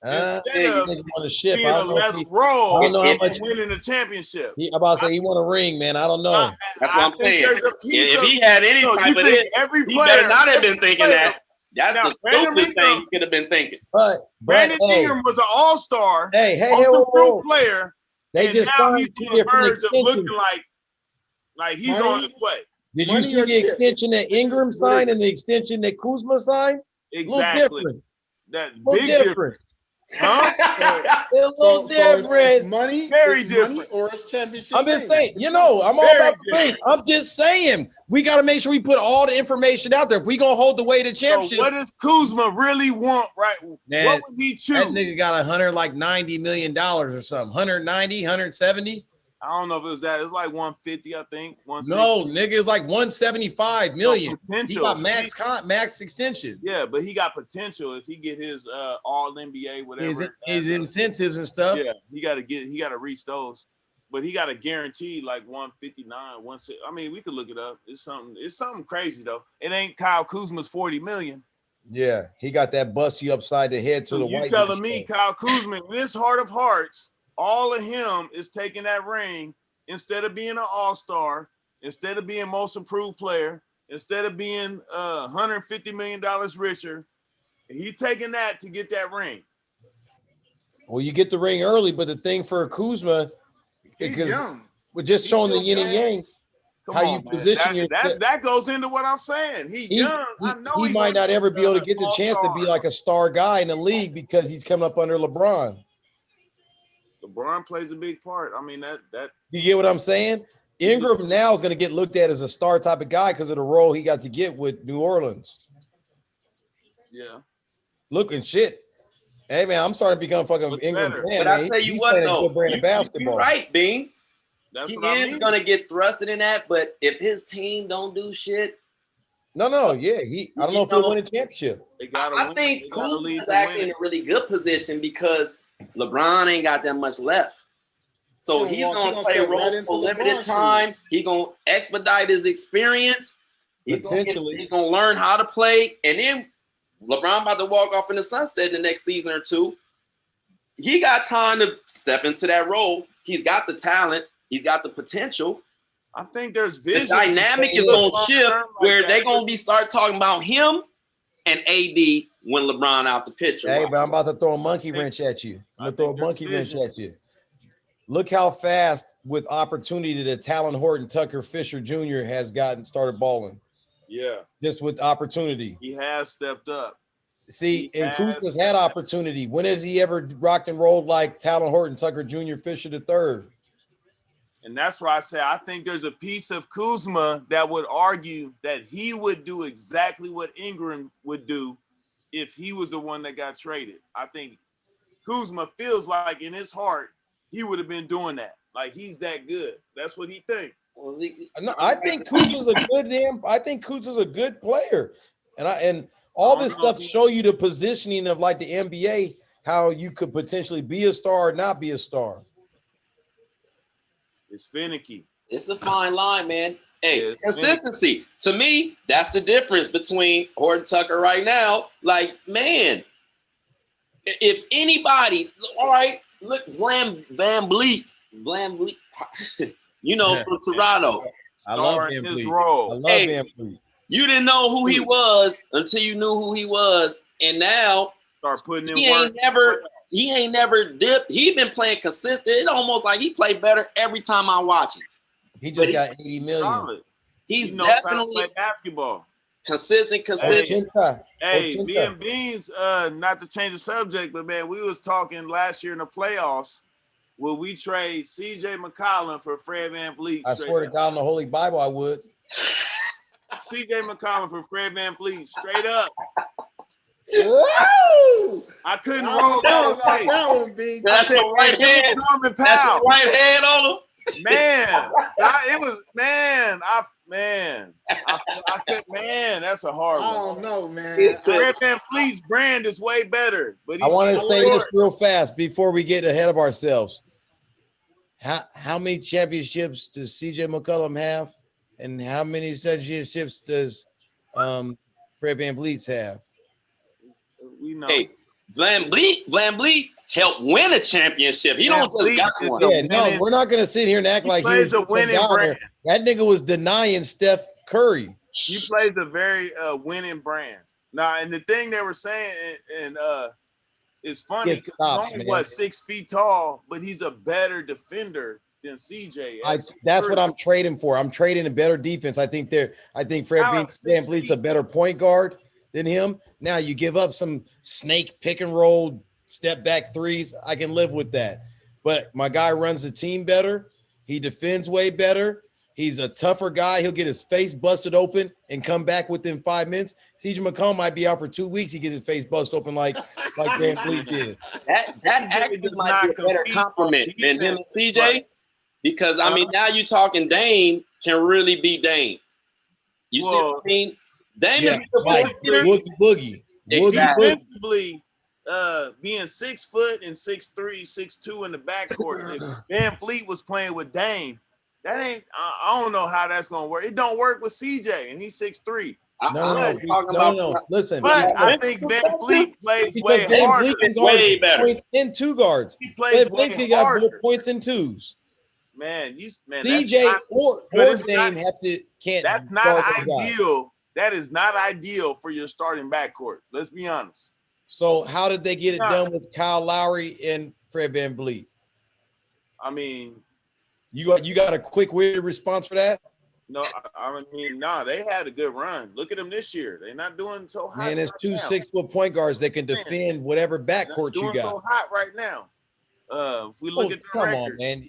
Instead of being a less role and winning the championship. I'm about to say he won a ring, man. I don't know. That's what I'm saying. If he had any type of it, he better not have been thinking that. That's the stupidest thing he could have been thinking. Brandon Ingram was an all-star, hey, pro player, They and just now he's signed two on the different verge of looking extensions. like he's Money? on his way. Did you Money see or the chips? extension that Ingram signed and the extension that Kuzma signed? A little Exactly. different. That A little big difference. different. Huh? A little different. It's money, Very it's money, different. or it's championship. I'm just ring. saying, I'm all Very about the different. ring. I'm just saying, we got to make sure we put all the information out there. If we going to hold the weight of championship. So what does Kuzma really want, right? Man, what would he choose? That nigga got $190 million or something. 190, 170. I don't know if it was that. It was like 150, I think. 160. No, nigga, it's like 175 million. No, He got max extension. Yeah, but he got potential if he get his all NBA, whatever. His incentives and stuff. Yeah, he got to reach those. But he got a guarantee like 159, 160. I mean, we could look it up. It's something crazy though. It ain't Kyle Kuzma's 40 million. Yeah, he got that bust you upside the head to the You white. telling me Kyle Kuzma, in his heart of hearts, all of him is taking that ring instead of being an all-star, instead of being most improved player, instead of being $150 million richer, he taking that to get that ring. Well, you get the ring early, but the thing for Kuzma, He's young. we're just showing the yin and yang. Come How on, you man. position your that goes into what I'm saying. He's young. I know he might not ever be able to get the chance to be like a star guy in the league because he's coming up under LeBron. LeBron plays a big part. I mean, that You get what I'm saying? Ingram now is going to get looked at as a star type of guy because of the role he got to get with New Orleans. Yeah. Look and shit. Hey man, I'm starting to become fucking What's Ingram better? fan. But man. I tell you He's what, playing a though, good brand of basketball. you're right, Beans. That's He what I is mean. gonna get thrusted in that, but if his team don't do shit, No, yeah. I don't know if he'll win a championship. They gotta I win. think They gotta Kuzma lead is to actually win. in a really good position because LeBron ain't got that much left. So he's gonna play a role for limited time. He's gonna expedite his experience. He's gonna learn how to play, and then LeBron about to walk off in the sunset in the next season or two. He got time to step into that role. He's got the talent. He's got the potential. I think there's vision. The dynamic is going to shift where they're going to be start talking about him and AD when LeBron out the picture. Hey, but I'm about to throw a monkey wrench at you. I'm going to throw a monkey wrench at you. Look how fast with opportunity that Talon Horton Tucker Fisher Jr. has started balling. Yeah. Just with opportunity. He has stepped up. See, and Kuzma's had opportunity. When has he ever rocked and rolled like Talon Horton Tucker Jr. Fisher III? And that's why I say I think there's a piece of Kuzma that would argue that he would do exactly what Ingram would do if he was the one that got traded. I think Kuzma feels like in his heart he would have been doing that. Like he's that good. That's what he thinks. No, I think Kuzma's a good player. And all this stuff show you the positioning of like the NBA, how you could potentially be a star or not be a star. It's finicky. It's a fine line, man. Hey, Yeah, consistency. To me, that's the difference between Horton Tucker right now. Like, man, if anybody, all right, look, Van Vliet, you know, from Toronto. I love Van Vliet. Role. I love Van Vliet. You didn't know who he was until you knew who he was, and now Start putting in he work. He ain't never dipped. He been playing consistent. It's almost like he played better every time I watch him. He just got 80 million. Solid. He's He knows how to definitely play basketball. consistent. Hey, me and Beans, not to change the subject, but man, we was talking last year in the playoffs. Will we trade CJ McCollum for Fred VanVleet? I swear to God in the Holy Bible, I would. CJ McCollum for Fred VanVleet, straight up. Woo! I couldn't roll that way. That's the right hand. Norman That's Powell. the right hand on him. Man, that's a hard I one. don't know, man. Fred VanVleet's brand is way better, but I want to say short. this real fast before we get ahead of ourselves. How many championships does CJ McCollum have? And how many championships does Fred VanVleet have? We know. Hey, Van Vliet helped win a championship. He don't just got one. Yeah, no, we're not going to sit here and act like he was plays a winning brand. That nigga was denying Steph Curry. He plays a very winning brand. Now, and the thing they were saying, and It's funny because he's only, what, 6 feet tall, but he's a better defender than CJ. That's what I'm trading for. I'm trading a better defense. I think Fred VanVleet's a better point guard than him. Now you give up some snake pick and roll step back threes. I can live with that. But my guy runs the team better. He defends way better. He's a tougher guy. He'll get his face busted open and come back within 5 minutes. CJ McCollum might be out for 2 weeks. He gets his face busted open like Van Vliet did. That actually might be a better compliment than him and CJ. Right. Because, I mean, now you're talking Dame can really be Dame. You see what I mean? Dame is the boogie. Defensively, being 6 foot and 6'3", 6'2" in the backcourt, if Van Vliet was playing with Dame, that ain't. I don't know how that's gonna work. It don't work with CJ, and he's 6'3". No. Listen, but I think Van Vliet plays way harder. Way better. Points in two guards. He plays way harder. Got more points in twos. Man, CJ or Dame can't. That's not ideal. That is not ideal for your starting backcourt. Let's be honest. So how did they get it done with Kyle Lowry and Fred VanVleet? I mean, you got a quick weird response for that? No, they had a good run. Look at them this year. They're not doing so hot. Man, it's two 6-foot point guards that can defend whatever backcourt you got. So hot right now. If we look at the record, on, man.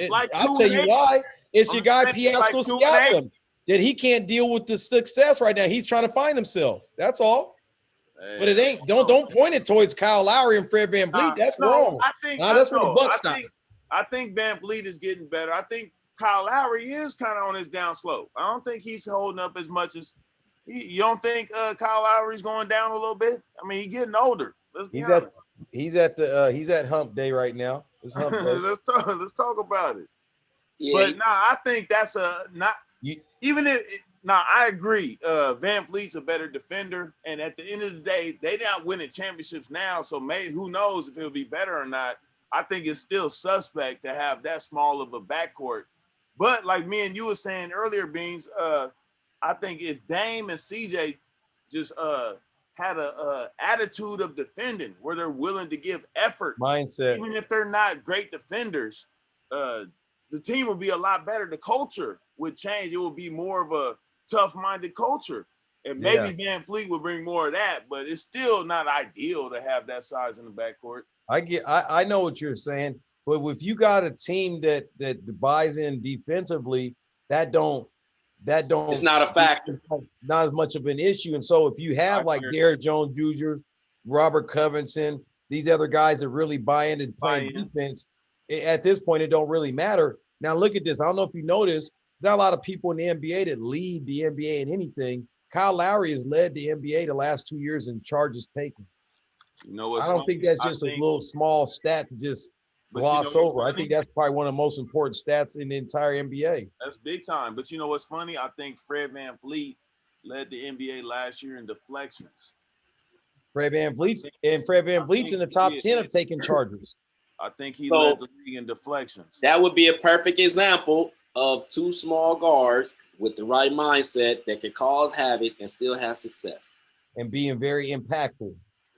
Like I'll tell you why. It's your guy Piasco Siakam that he can't deal with the success right now. He's trying to find himself. That's all. But it ain't. Don't point it towards Kyle Lowry and Fred VanVleet. That's wrong. That's where the buck stops. I think VanVleet is getting better. I think Kyle Lowry is kind of on his downslope. I don't think he's holding up as much as you don't think Kyle Lowry's going down a little bit. I mean, he's getting older. Let's be honest. He's at hump day right now. It's hump day. Let's talk about it. Yeah. But I think that's I agree. Van Vliet's a better defender, and at the end of the day, they're not winning championships now. So maybe who knows if it'll be better or not. I think it's still suspect to have that small of a backcourt. But like me and you were saying earlier, Beans, I think if Dame and CJ just had a attitude of defending where they're willing to give effort, mindset, even if they're not great defenders, the team will be a lot better. The culture would change. It will be more of a tough-minded culture. And maybe Van Vliet would bring more of that, but it's still not ideal to have that size in the backcourt. I know what you're saying, but if you got a team that buys in defensively, that don't it's not a factor. Not as much of an issue. And so if you have like Derrick Jones Jr., Robert Covington, these other guys that really buy in and play defense, at this point, it don't really matter. Now look at this. I don't know if you noticed, there's not a lot of people in the NBA that lead the NBA in anything. Kyle Lowry has led the NBA the last 2 years in charges taken. You know what? I don't think that's just a little small stat to just gloss over. I think that's probably one of the most important stats in the entire NBA. That's big time. But you know what's funny? I think Fred VanVleet led the NBA last year in deflections. Fred VanVleet's in the top 10 of taking charges. I think he led the league in deflections. That would be a perfect example of two small guards with the right mindset that could cause havoc and still have success. And being very impactful.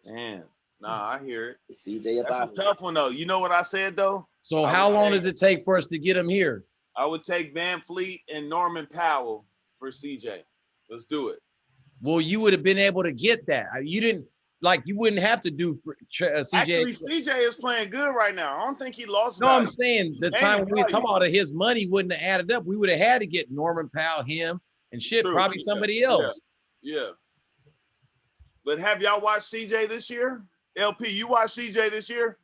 Man, I hear it. CJ That's a tough one, though. You know what I said, though? So how long does it take for us to get him here? I would take Van Vliet and Norman Powell for CJ. Let's do it. Well, you would have been able to get that. You didn't. Like, you wouldn't have to do CJ. Actually, CJ is playing good right now. I don't think he lost. No, I'm saying the time when we were talking about his money wouldn't have added up. We would have had to get Norman Powell, him, and probably somebody else. Yeah. But have y'all watched CJ this year? LP, you watched CJ this year?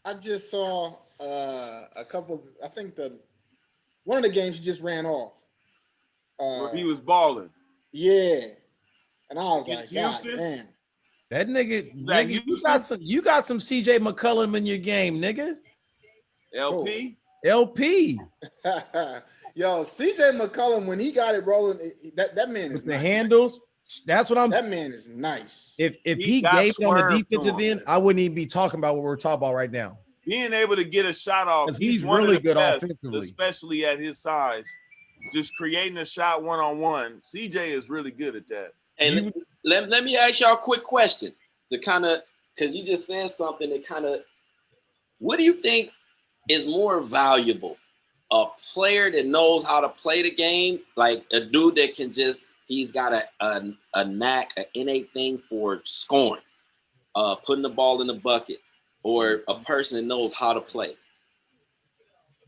I just saw a couple. I think one of the games he just ran off. Where he was balling. Yeah. And I was like, Houston? God damn. That nigga, you got some CJ McCollum in your game, nigga. LP? LP. Yo, CJ McCollum, when he got it rolling, that man is with the handles. That man is nice. If he gave it on the defensive end, I wouldn't even be talking about what we're talking about right now. Being able to get a shot off, because he's really good offensively, especially at his size. Just creating a shot one-on-one. CJ is really good at that. And let me ask y'all a quick question to kind of because you just said something that kind of, what do you think is more valuable? A player that knows how to play the game, like a dude that can just, he's got a knack, an innate thing for scoring, putting the ball in the bucket, or a person that knows how to play.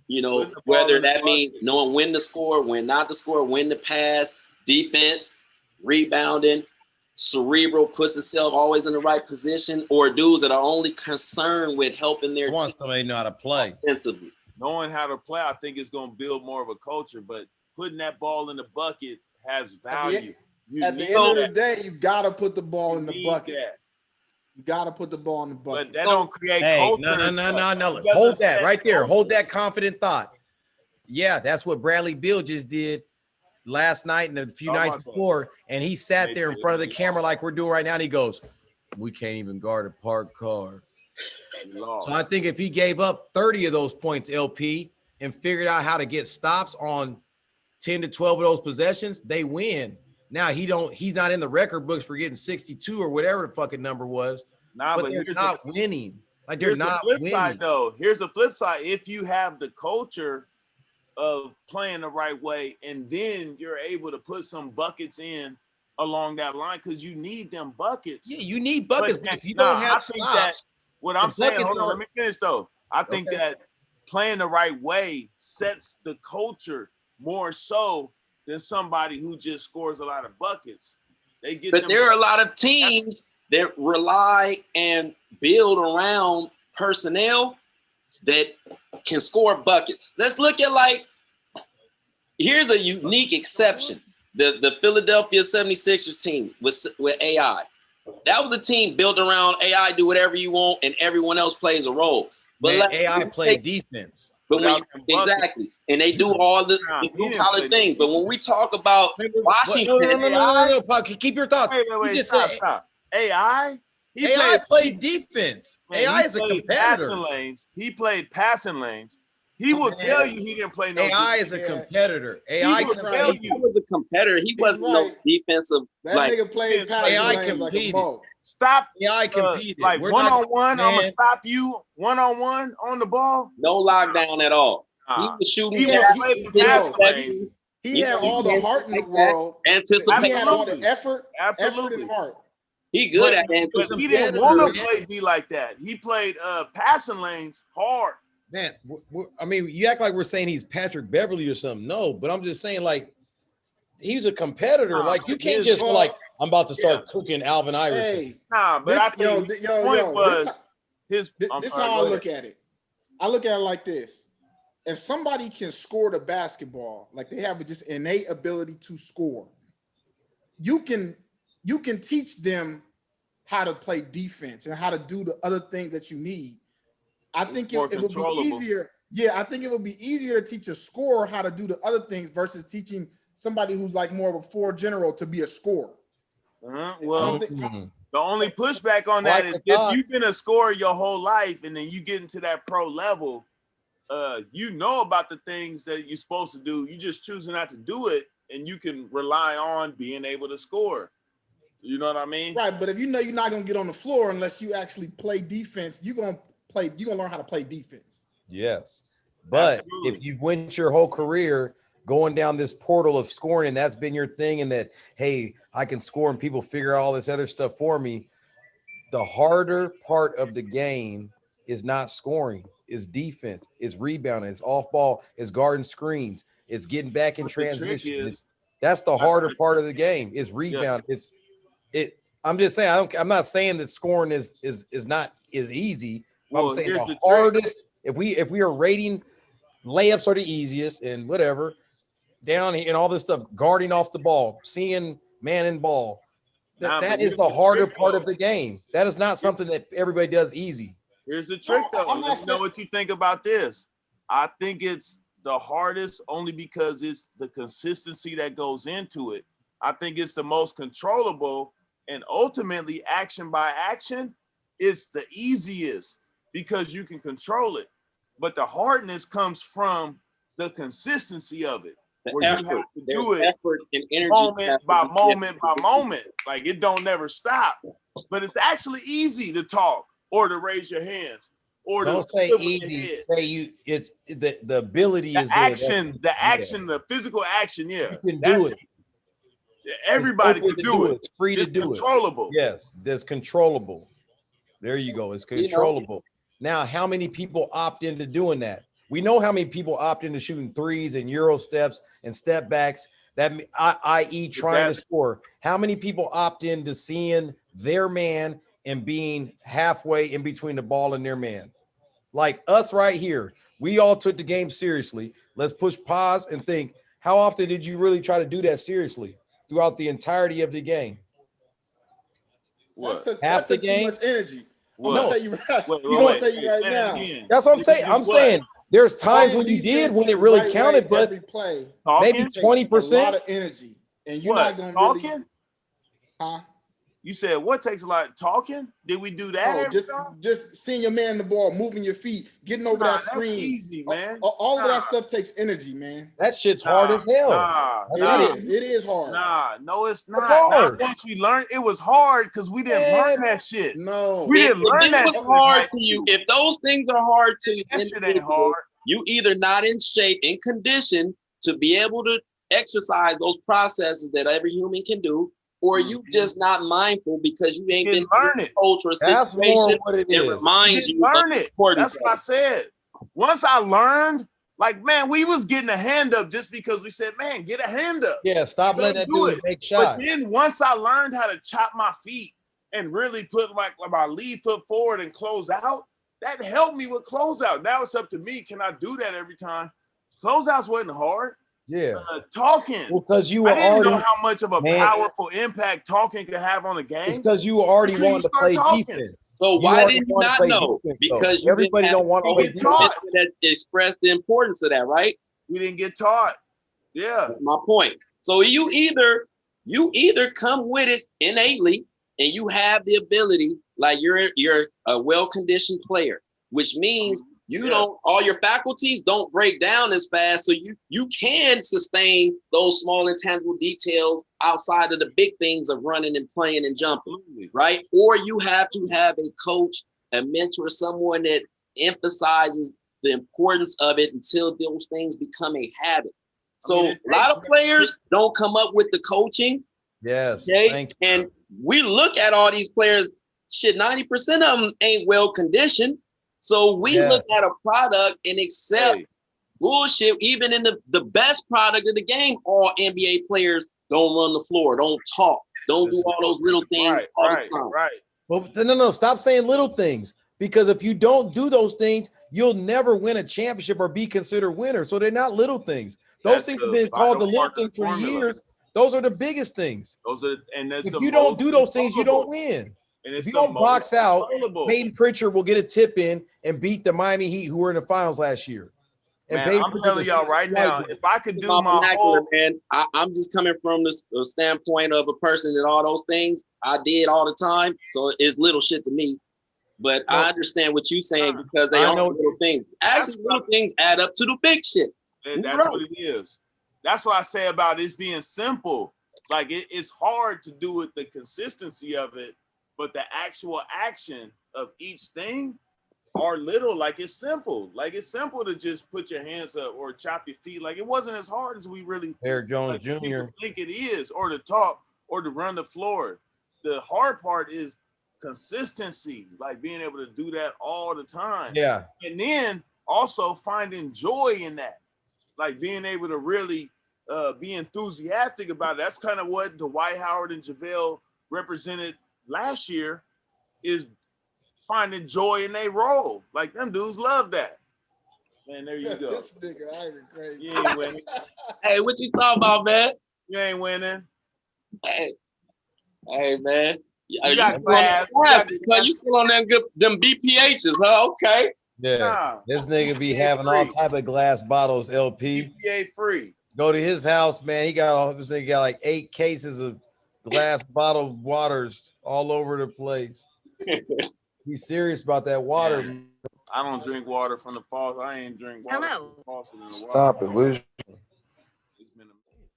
You know, whether that means knowing when to score, when not to score, when to pass, defense, rebounding, cerebral, puts himself always in the right position, or dudes that are only concerned with helping their team. Somebody know how to play offensively. Knowing how to play, I think it's going to build more of a culture, but putting that ball in the bucket has value. At the end of the day, you got to put the ball in the bucket. That. You got to put the ball in the bucket. But that don't create culture. No. Hold that right there. Hold that confident thought. Yeah, that's what Bradley Beal just did last night and a few nights before. And he sat there in front of the camera like we're doing right now. And he goes, we can't even guard a parked car. So I think if he gave up 30 of those points, LP, and figured out how to get stops on 10 to 12 of those possessions, they win. Now he's not in the record books for getting 62 or whatever the fucking number was. Nah, but they're not winning. Like they're not flip winning. Side, though. Here's a flip side. If you have the culture of playing the right way, and then you're able to put some buckets in along that line, because you need them buckets. Yeah, you need buckets. But if you don't have stops, what I'm saying, hold on, let me finish though. I think that playing the right way sets the culture more so than somebody who just scores a lot of buckets. But there are a lot of teams that rely and build around personnel that can score buckets. Let's look at here's a unique exception. The Philadelphia 76ers team with AI. That was a team built around AI, do whatever you want, and everyone else plays a role. But AI play defense. But exactly. And they do all the blue-collar things. But when we talk about Washington, no. Keep your thoughts. Wait, stop. AI? AI played defense. AI is a competitor. He played passing lanes. He will tell you he didn't play no AI is a competitor. AI was a competitor. He wasn't no defensive. That nigga played passing lanes like a ball. Stop. AI competed. Like one-on-one, I'm going to stop you one-on-one on the ball. No lockdown at all. He was shooting. He had all the heart in the world. Anticipation. He had all the effort and heart. He good at it. But he didn't want to play D like that. He played passing lanes hard. Man, I mean, you act like we're saying he's Patrick Beverly or something. No, but I'm just saying, he's a competitor. You can't just I'm about to start cooking Alvin Iverson. Hey, but I think the point was this is how I look at it. I look at it like this. If somebody can score the basketball, like they have just innate ability to score, you can teach them how to play defense and how to do the other things that you need. I think it would be easier. Yeah, I think it would be easier to teach a scorer how to do the other things versus teaching somebody who's more of a floor general to be a scorer. Well, the only pushback on that is if you've been a scorer your whole life and then you get into that pro level, you know about the things that you're supposed to do. You just choosing not to do it, and you can rely on being able to score. You know what I mean? Right, but if you know you're not going to get on the floor unless you actually play defense, you're going to learn how to play defense. Yes. But if you've went your whole career going down this portal of scoring and that's been your thing and that, hey, I can score and people figure out all this other stuff for me, the harder part of the game is not scoring, is defense, is rebounding, it's off ball, it's guarding screens, it's getting back in transition. That's the harder part of the game is rebound. I'm just saying, I'm not saying that scoring is not as easy. I'm saying the hardest, if we are rating layups are the easiest and whatever, down and all this stuff, guarding off the ball, seeing man in ball, that is the harder part of the game. That is not something that everybody does easy. Here's the trick, though. Let me know what you think about this. I think it's the hardest only because it's the consistency that goes into it. I think it's the most controllable, and ultimately action by action is the easiest because you can control it. But the hardness comes from the consistency of it. Where you have to do it effort and energy moment by moment by moment. Like it don't never stop. but it's actually easy to talk or to raise your hands or don't say easy. Say it's the ability the is action, there. the action, the physical action. Yeah, you can do it. Everybody can do it. It's free to do controllable. it. Yes, that's controllable. There you go. It's controllable. Now, how many people opt into doing that? We know how many people opt into shooting threes and Euro steps and step backs, that i.e. trying to score. How many people opt into seeing their man and being halfway in between the ball and their man? Like us right here, we all took the game seriously. Let's push pause and think, how often did you really try to do that seriously throughout the entirety of the game? What? Half the game? Too much energy. What? I'm gonna tell you right now. That's what I'm saying. I'm saying there's times when you did when it really counted, but maybe 20%. A lot of energy, and you're not gonna talking? Really, huh? You said what takes a lot of talking? Did we do that? No, just seeing your man in the ball, moving your feet, getting over that screen. That's easy, man. All of that stuff takes energy, man. That shit's hard as hell. It is hard. No, it's not. Not once we learned, it was hard because we didn't learn that shit. No, we didn't learn that. It was hard to you. If those things are hard to you, that shit ain't hard. You either not in shape, in condition to be able to exercise those processes that every human can do, or you just not mindful because you ain't been learn it. Ultra situation that reminds you. Learn it. That's what I said. Once I learned, like, man, we was getting a hand up just because we said, man, get a hand up. Yeah, stop letting that dude make shots. But then once I learned how to chop my feet and really put like my lead foot forward and close out, that helped me with closeout. Now it's up to me. Can I do that every time? Closeouts wasn't hard. Yeah, talking. Well, because you I didn't already know how much of a powerful impact talking could have on a game. It's because you already wanted to play defense. So why didn't you not know? Defense, because everybody don't want to play defense. That expressed the importance of that, right? We didn't get taught. Yeah, that's my point. So you either come with it innately and you have the ability, like you're a well-conditioned player, which means all your faculties don't break down as fast. So you can sustain those small intangible details outside of the big things of running and playing and jumping, right? Or you have to have a coach, a mentor, someone that emphasizes the importance of it until those things become a habit. So a lot of players don't come up with the coaching. Yes. Okay? And we look at all these players, 90% of them ain't well conditioned. So we look at a product and accept bullshit. Even in the best product of the game, all NBA players don't run the floor, don't talk, don't do all those little things. Right. Well, no, stop saying little things, because if you don't do those things, you'll never win a championship or be considered winner. So they're not little things. Those things have been called the little things for years. Those are the biggest things. If you don't do those things, you don't win. And if you don't box out, Peyton Pritchard will get a tip in and beat the Miami Heat, who were in the finals last year. And man, I'm telling y'all right now, if I could do my whole... man, I'm just coming from the standpoint of a person that all those things I did all the time. So it's little shit to me. But I understand what you're saying because they are little things. Actually, little things add up to the big shit. And that's what it is. That's what I say about it being simple. Like it's hard to do it, the consistency of it. But the actual action of each thing are little. Like it's simple. Like it's simple to just put your hands up or chop your feet. Like it wasn't as hard as we really Eric Jones Jr. think it is, or to talk or to run the floor. The hard part is consistency, like being able to do that all the time. Yeah. And then also finding joy in that, like being able to really be enthusiastic about it. That's kind of what Dwight Howard and JaVale represented last year, is finding joy in their role. Like them dudes love that. Man, there you go. This nigga, I ain't crazy. You ain't winning. Hey, what you talking about, man? You ain't winning. Hey, man. You got class. You still on them BPHs, huh? Okay. Yeah. This nigga be having all type of glass bottles, LP. BPA free. Go to his house, man. He got like 8 cases of glass bottled waters all over the place. He's serious about that water. Yeah. I don't drink water from the faucet. I ain't drink water from the faucet in the water. Stop it, Wiz.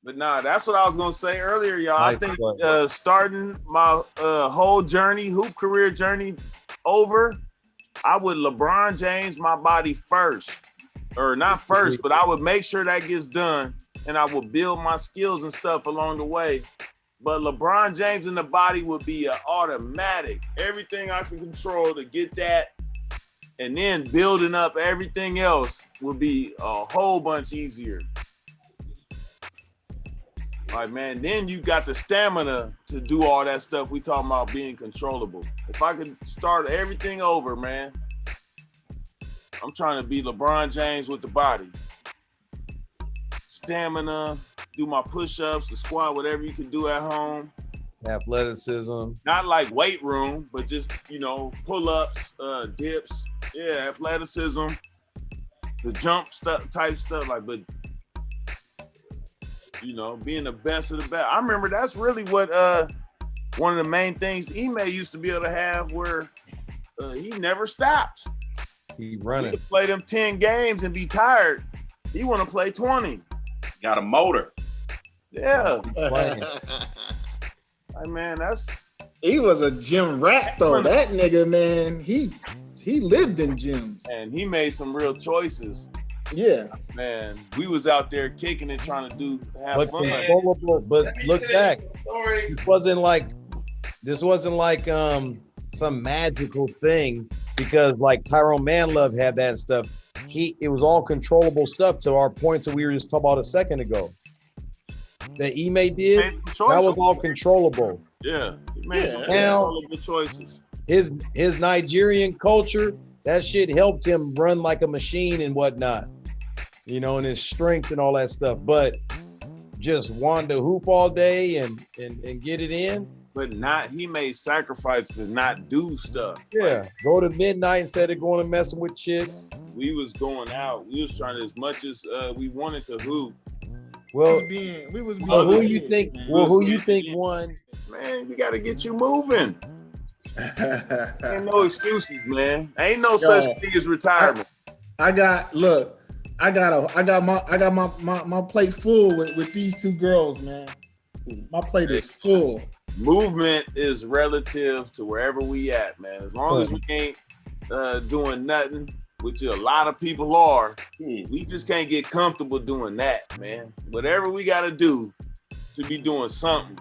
But nah, that's what I was gonna say earlier, y'all. I Nice think starting my whole journey, hoop career journey over, I would LeBron James my body first. Or not first, but I would make sure that gets done, and I would build my skills and stuff along the way. But LeBron James in the body would be an automatic. Everything I can control to get that, and then building up everything else would be a whole bunch easier. Like, man, then you got the stamina to do all that stuff we talking about being controllable. If I could start everything over, man, I'm trying to be LeBron James with the body. Stamina, do my push-ups, the squat, whatever you can do at home. Athleticism. Not like weight room, but just, pull-ups, dips. Yeah, athleticism, the jump stuff, type stuff. But being the best of the best. I remember that's really what one of the main things Ime used to be able to have, where he never stopped. He running. He could play them 10 games and be tired. He want to play 20. Got a motor. Yeah. Hey, man, he was a gym rat though. That nigga, man, he lived in gyms. And he made some real choices. Yeah. Man, we was out there kicking and trying to have fun. But look back. This wasn't like some magical thing, because like Tyrone Manlove had that stuff. It was all controllable stuff to our points that we were just talking about a second ago. That Ime did, that was all controllable. Yeah, he made some controllable choices. His Nigerian culture, that shit helped him run like a machine and whatnot, and his strength and all that stuff. But just wanted to hoop all day and get it in. But he made sacrifices to not do stuff. Yeah, go to midnight instead of going and messing with chicks. We was going out. We was trying to, as much as we wanted to hoop. Well, who you think won? Man, we got to get you moving. Ain't no excuses, man. Ain't no such thing as retirement. I got my plate full with these two girls, man. My plate is full. Movement is relative to wherever we at, man. As long as we ain't doing nothing, which a lot of people are, we just can't get comfortable doing that, man. Whatever we got to do to be doing something.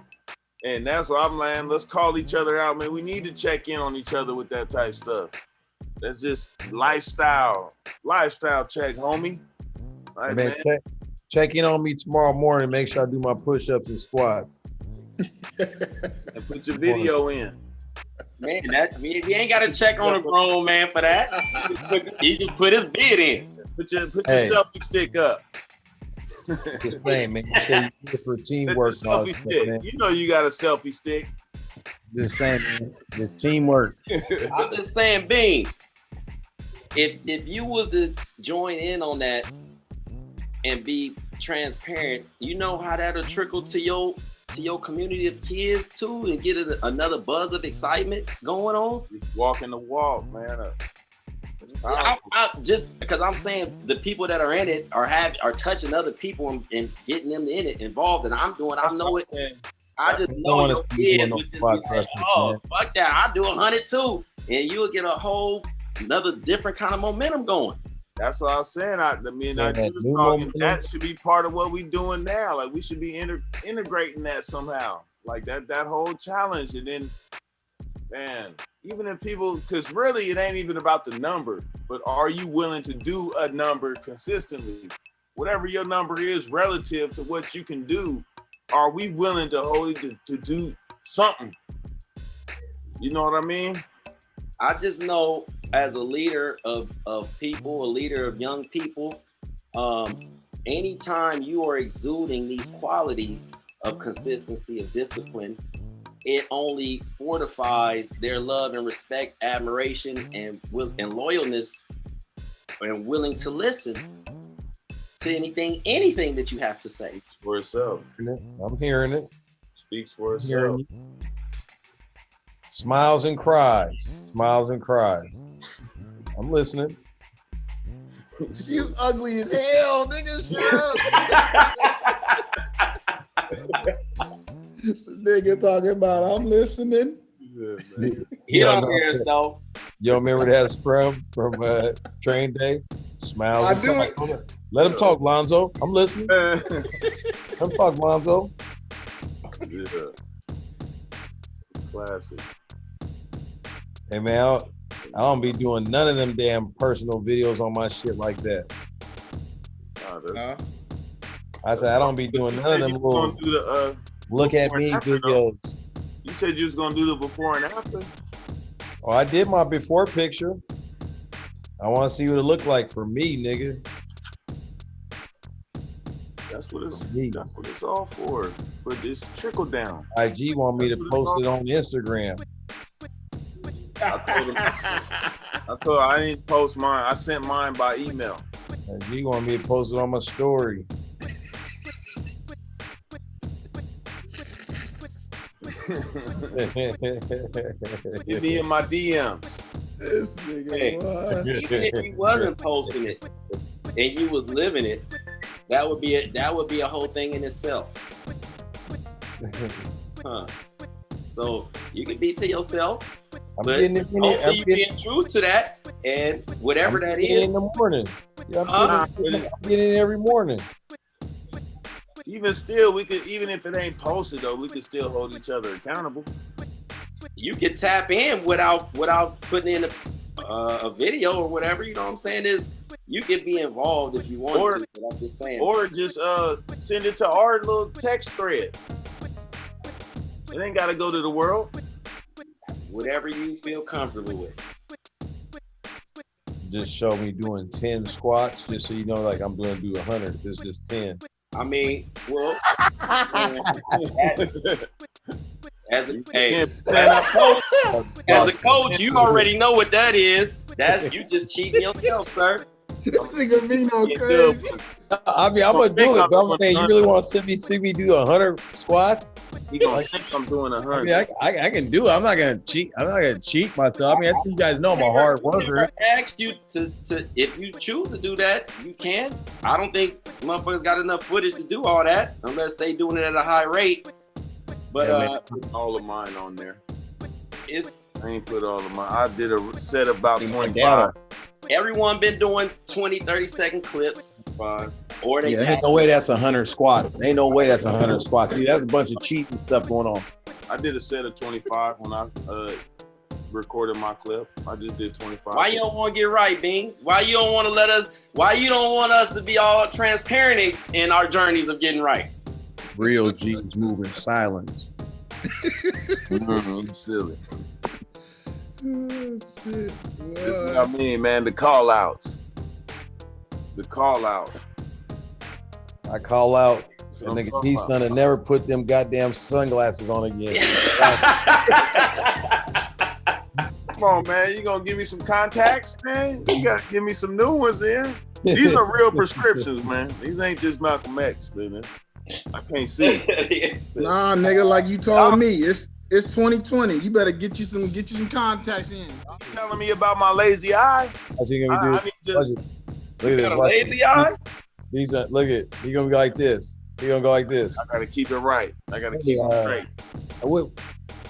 And that's why I'm like, let's call each other out, man. We need to check in on each other with that type of stuff. That's just lifestyle check, homie. All right, man. Check in on me tomorrow morning. Make sure I do my push-ups and squats. And put your video in. Man, we ain't got to check on a grown man for that. He just put his bid in. Put your selfie stick up. Just saying, man. You say you for teamwork. Selfie stick. Man. You know you got a selfie stick. Just saying, man. It's teamwork. I'm just saying, Bean. If you was to join in on that and be transparent, you know how that'll trickle to your community of kids too, and get another buzz of excitement going on. Walking the walk, man. I just because I'm saying the people that are in it are touching other people and getting them in it involved, and I know it. I just know your kids would just be like, fuck that, I do 100 too, and you'll get another different kind of momentum going. That's what I was saying. That should be part of what we doing now. Like, we should be integrating that somehow. Like that whole challenge. And then, man, even if people, because really it ain't even about the number, but are you willing to do a number consistently? Whatever your number is relative to what you can do, are we willing to hold it to do something? You know what I mean? I just know, as a leader of people, a leader of young people, anytime you are exuding these qualities of consistency, of discipline, it only fortifies their love and respect, admiration, and loyalness, and willing to listen to anything that you have to say. For itself. I'm hearing it. Speaks for itself. Smiles and cries. Smiles and cries. I'm listening. You ugly as hell, nigga. Shut up. This nigga talking about I'm listening. He don't hear us though. You don't remember that scrum from train day? Smile. I do it. Let him talk, Lonzo. I'm listening. Let him talk, Lonzo. Yeah. It's classic. Hey, man, I don't be doing none of them damn personal videos on my shit like that. I said, I don't be doing none of them little look at me videos. You said you was going to do the before and after? Oh, I did my before picture. I want to see what it looked like for me, nigga. That's what it's all for. But it's trickle down. IG want me to post it on Instagram. I told I didn't post mine. I sent mine by email. IG want me to post it on my story. Get me in my DMs. This nigga, Hey, even if you wasn't posting it and you was living it, that would be a whole thing in itself. Huh. So you can be to yourself, but hopefully you being true to that, and whatever that is. In the morning. Yeah, I'm getting it every morning. Even still, we could, even if it ain't posted though, we could still hold each other accountable. You can tap in without putting in a video or whatever. You know what I'm saying? Is you can be involved if you want to. But I'm just saying. Or just send it to our little text thread. It ain't got to go to the world. Whatever you feel comfortable with. Just show me doing 10 squats, just so you know, like I'm going to do 100. This is just 10. I mean, well, as a coach, you already know what that is. That's you just cheating yourself, sir. This nigga Vino crazy. I mean, I'm gonna do it, but I'm saying you really want to see me do 100 squats? He gonna think I'm doing 100. I mean, I can do it. I'm not gonna cheat. I'm not gonna cheat myself. I mean, you guys know I'm a hard worker. I asked you to if you choose to do that, you can. I don't think motherfuckers got enough footage to do all that unless they doing it at a high rate. But I put all of mine on there. I ain't put all of mine. I did a set about 25. Everyone been doing 20, 30-second clips. Or they ain't no way that's 100 squats. Ain't no way that's 100 squats. See, that's a bunch of cheating stuff going on. I did a set of 25 when I recorded my clip. I just did 25. Why you don't want to get right, Beans? Why you don't want to why you don't want us to be all transparent in our journeys of getting right? Real G's moving silence. Silly. Oh, shit. This is what I mean, man. The call outs. The call out. I call out. And nigga D's gonna never put them goddamn sunglasses on again. Come on, man. You gonna give me some contacts, man? You gotta give me some new ones in. These are real prescriptions, man. These ain't just Malcolm X, man. I can't see. Nah, nigga, like you told me, it's 2020. You better get you some contacts in. You telling me about my lazy eye? What you gonna do? Look at this. Lazy eye? These look at. He gonna go like this. He gonna go like this. I gotta keep it right. I gotta keep it straight.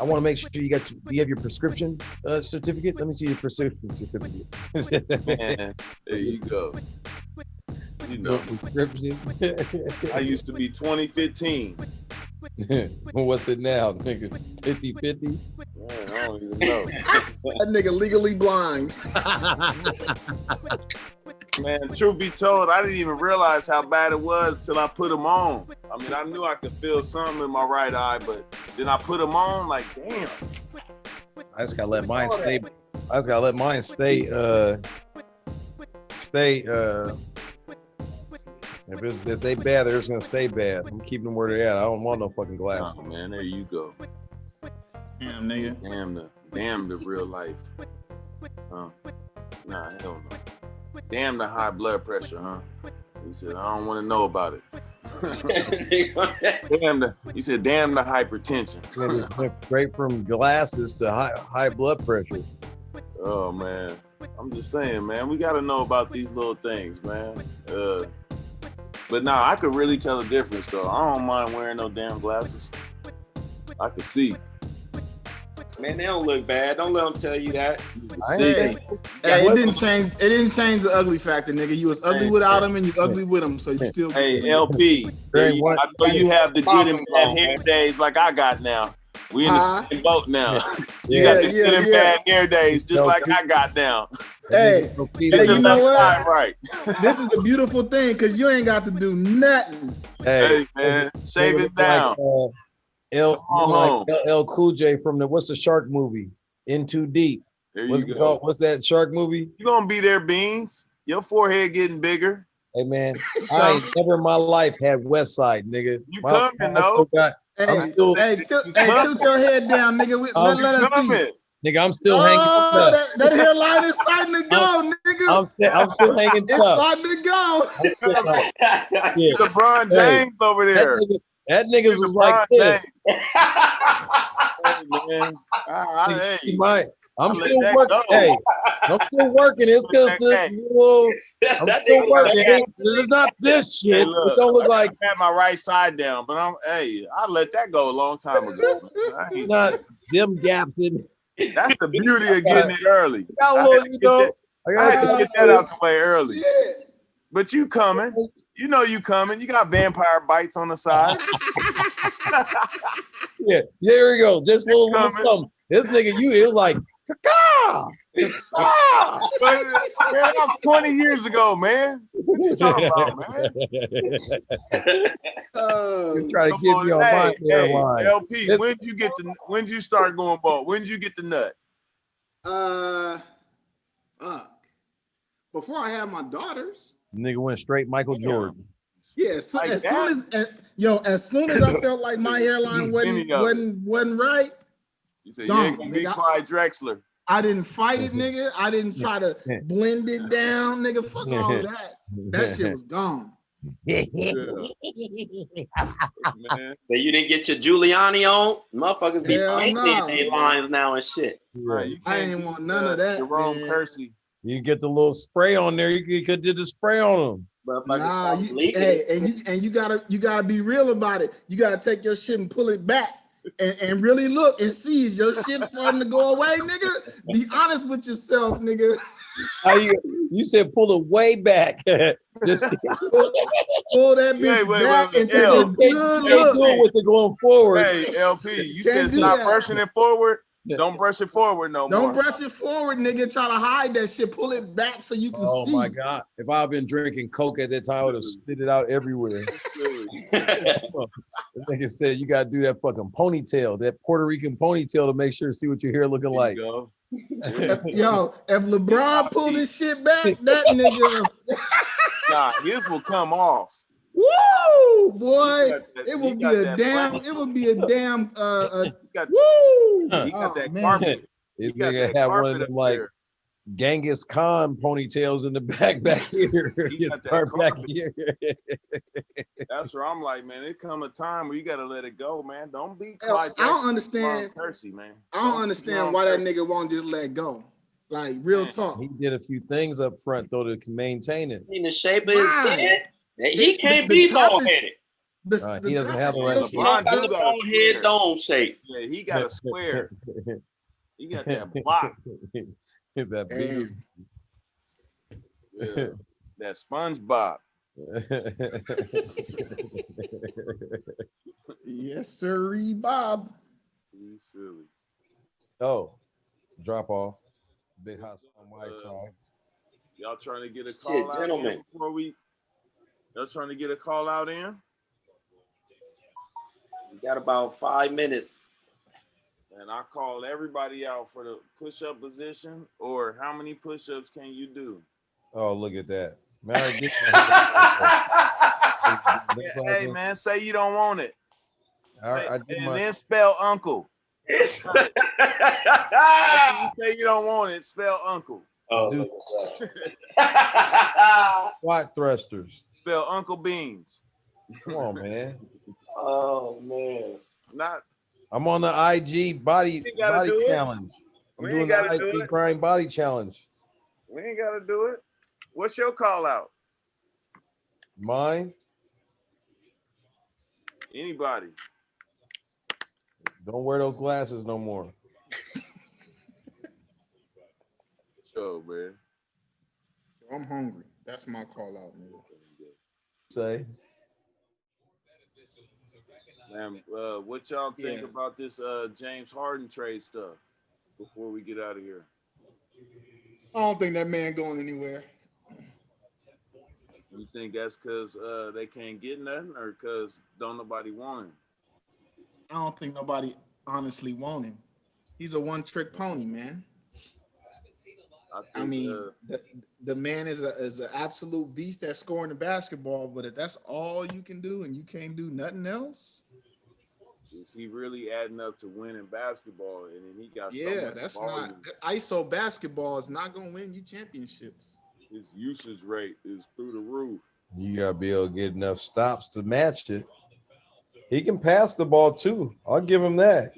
I want to make sure you got. Do you have your prescription certificate? Let me see your prescription certificate. Man, there you go. You know, I used to be 2015. What's it now, nigga? 50-50? Man, I don't even know. That nigga legally blind. Man, truth be told, I didn't even realize how bad it was till I put them on. I mean, I knew I could feel something in my right eye, but then I put them on, like, damn. I just gotta let mine stay. I just gotta let mine stay. If they bad, they're just gonna stay bad. I'm keeping them where they're at. I don't want no fucking glasses. Oh, man, there you go. Damn, nigga. Damn the real life. Nah, hell no. Damn the high blood pressure, huh? He said, I don't want to know about it. He said, damn the hypertension. Straight from glasses to high blood pressure. Oh, man. I'm just saying, man, we got to know about these little things, man. But nah, I could really tell the difference though. I don't mind wearing no damn glasses. I can see. Man, they don't look bad. Don't let them tell you that. Hey, it didn't change. It didn't change the ugly factor, nigga. You was ugly without him, and you ugly with him, so you still. Hey, LP, I know you have the good and bad hair days like I got now. We in the same boat now. You got the good and bad hair days just like I got now. Hey, you know what? Right. This is the beautiful thing because you ain't got to do nothing. Hey man, shave it down. LL Cool J from what's the shark movie? In Too Deep. What's it called? What's that shark movie? You gonna be there, Beans. Your forehead getting bigger. Hey man, I ain't never in my life had West Side, nigga. You coming though? Tilt your head down, nigga. Let us see. Nigga, I'm still hanging tough. That hairline is starting to go, nigga. I'm still hanging tough. It's starting to go. Yeah. LeBron James over there. That nigga was like this. Hey, man. I'm still working. Hey, I'm still working. It's because I'm still working. It's not this shit. It don't look like I had my right side down, but I let that go a long time ago. Not them gaps in. That's the beauty of getting it early. I had to get that out the way early. But you coming. You know you coming. You got vampire bites on the side. Yeah, there we go. Just a little something. This nigga, it was like, man, that was 20 years ago, man. What you talking about, man? Just trying to get me on my hairline. LP, when did you start going bald? When did you get the nut? Before I had my daughters. Nigga went straight Michael Jordan. Yeah, as soon as I felt like my hairline wasn't right. You said you ain't gonna be Clyde Drexler. I didn't fight it, nigga. I didn't try to blend it down, nigga. Fuck all of that. That shit was gone. Man. So you didn't get your Giuliani on? Motherfuckers be painting their lines now and shit. Right. I ain't want none of that. Jerome Kersey. You get the little spray on there. You could do the spray on them. You gotta be real about it. You gotta take your shit and pull it back and really look and see is your shit starting to go away, nigga. Be honest with yourself, nigga. You said pull it way back. Just pull that bitch back and take a good look. Do it with it going forward. Hey, LP, you said stop brushing it forward. Don't brush it forward no more. Don't brush it forward, nigga. Try to hide that shit. Pull it back so you can see. Oh my God. If I've been drinking Coke at that time, I would have spit it out everywhere. The nigga said you gotta do that fucking ponytail, that Puerto Rican ponytail to make sure to see what your hair looking like. Yo, if LeBron pulled his shit back, that nigga. Nah, his will come off. Woo, boy! It would be a damn. Woo! He got that carpet. This nigga have one of them like Genghis Khan ponytails in the back here. Back here. That's where I'm like, man. It come a time where you gotta let it go, man. Don't be Clyde. I don't understand. Percy, man. I don't understand why that nigga won't just let go. Like real talk. He did a few things up front though to maintain it. In the shape of his head. He can't be bald-headed. He doesn't have the right shape. The bald head dome shape. Yeah, he got a square. He got that block. That big. Yeah, that SpongeBob. Yes, sirree, Bob. He's silly. Oh, drop off. Big hot on my side. Y'all trying to get a call out in before we? Y'all trying to get a call out in? We got about 5 minutes. And I call everybody out for the push-up position, or how many push-ups can you do? Oh, look at that. Man, hey, man, say you don't want it. Then spell uncle. Say you don't want it, spell uncle. Oh, squat thrusters. Spell Uncle Beans. Come on, man. Oh, man. I'm on the IG body challenge. I'm doing the IG grind body challenge. We ain't got to do it. What's your call out? Mine? Anybody. Don't wear those glasses no more. Show, man. I'm hungry. That's my call out, man. Say. Man, what y'all think Yeah. about this James Harden trade stuff before we get out of here? I don't think that man going anywhere. You think that's because they can't get nothing or because don't nobody want him? I don't think nobody honestly want him. He's a one-trick pony, man. I mean, the man is an absolute beast at scoring the basketball, but if that's all you can do and you can't do nothing else, is he really adding up to winning basketball? And then he got so much that's volume. not ISO basketball is not gonna win you championships. His usage rate is through the roof. You gotta be able to get enough stops to match it. He can pass the ball too. I'll give him that.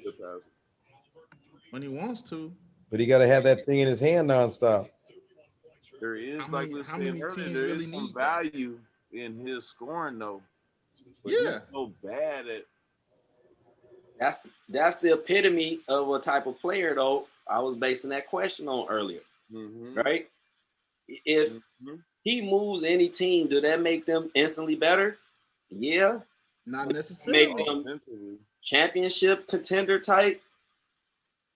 When he wants to. But he got to have that thing in his hand nonstop. There is, like we said earlier, there is some value in his scoring, though. But he's so bad at. That's the epitome of a type of player, though. I was basing that question on earlier, right? If he moves any team, do that make them instantly better? Yeah, not necessarily. Make them championship contender type.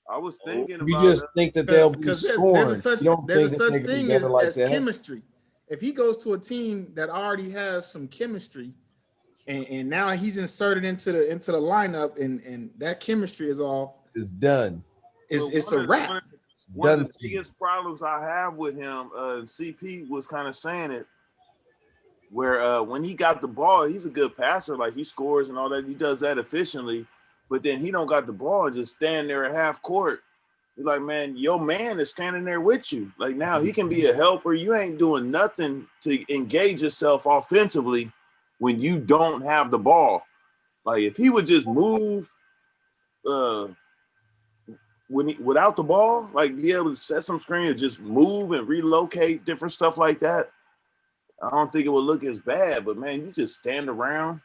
I was thinking about. You just think that they'll be scoring. There's a such thing as chemistry. If he goes to a team that already has some chemistry, and now he's inserted into the lineup, and that chemistry is off, it's done. It's a wrap. One of the biggest problems I have with him, CP was kind of saying it, where when he got the ball, he's a good passer, like he scores and all that. He does that efficiently. But then he don't got the ball and just stand there at half court. You're like, man, your man is standing there with you. Like now he can be a helper. You ain't doing nothing to engage yourself offensively when you don't have the ball. Like if he would just move without the ball, like be able to set some screen and just move and relocate, different stuff like that, I don't think it would look as bad. But man, you just stand around.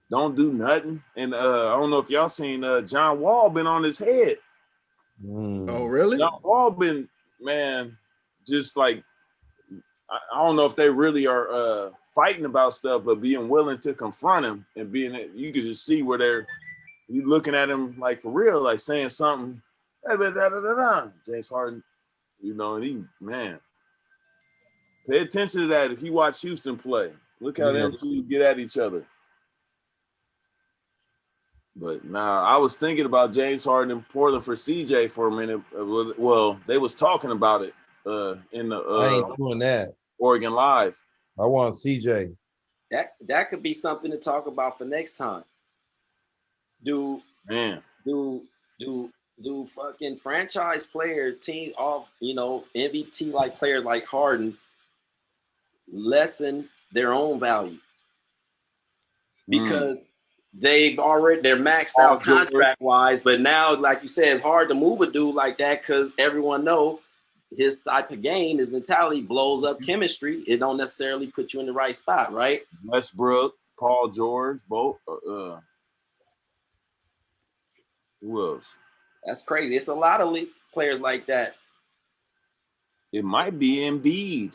Don't do nothing. And I don't know if y'all seen John Wall been on his head. Oh, really? John Wall been, man, just like, I don't know if they really are fighting about stuff, but being willing to confront him and you could just see where you looking at him like for real, like saying something, James Harden, and he, man, pay attention to that if you watch Houston play. Look how them two get at each other. But nah, I was thinking about James Harden in Portland for CJ for a minute. Well, they was talking about it in the I ain't doing that. Oregon Live. I want CJ. That could be something to talk about for next time. Do fucking franchise players, team off, MVP like players like Harden lessen their own value? Because they're maxed out contract wise, but now, like you said, it's hard to move a dude like that because everyone know his type of game, his mentality blows up chemistry. It don't necessarily put you in the right spot, right? Westbrook, Paul George, both. Who else? That's crazy. It's a lot of players like that. It might be Embiid.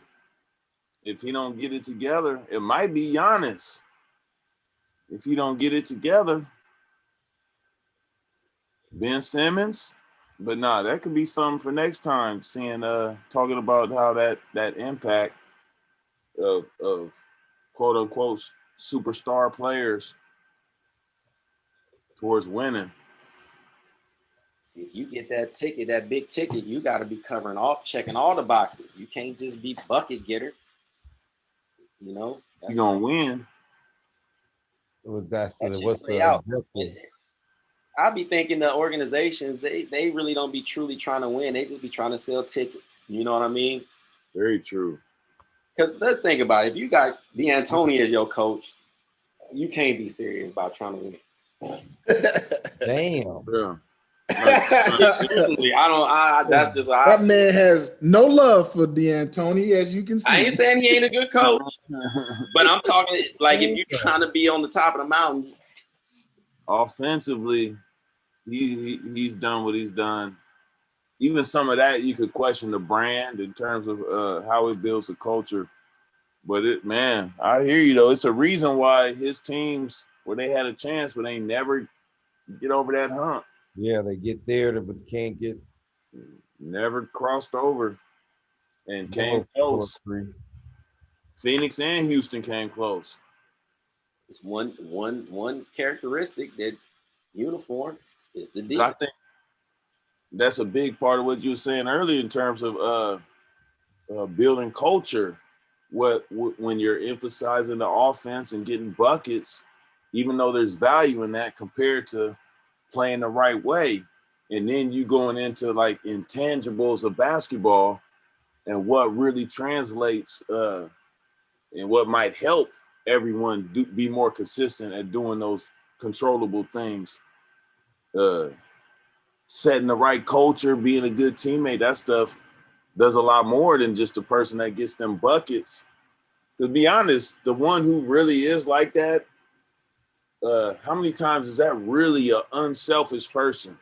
If he don't get it together, it might be Giannis. If you don't get it together, Ben Simmons. But nah, that could be something for next time. Talking about how that impact of quote unquote superstar players towards winning. See, if you get that ticket, that big ticket, you got to be checking all the boxes. You can't just be bucket getter. You're gonna win. I be thinking the organizations, they really don't be truly trying to win. They just be trying to sell tickets. You know what I mean? Very true. Because let's think about it. If you got D'Antoni as your coach, you can't be serious about trying to win. Damn. Yeah. That's just that man has no love for D'Antoni, as you can see. I ain't saying he ain't a good coach, but I'm talking like if you're trying to be on the top of the mountain. Offensively, he's done what he's done. Even some of that you could question the brand in terms of how it builds a culture. But I hear you though. It's a reason why his teams where they had a chance, but they never get over that hump. Yeah, they get there, but can't get. Never crossed over, and came close. Phoenix and Houston came close. It's one characteristic that uniform is the defense. I think that's a big part of what you were saying earlier in terms of building culture. When you're emphasizing the offense and getting buckets, even though there's value in that compared to playing the right way. And then you going into like intangibles of basketball and what really translates and what might help everyone be more consistent at doing those controllable things. Setting the right culture, being a good teammate, that stuff does a lot more than just the person that gets them buckets. To be honest, the one who really is like that, how many times is that really an unselfish person?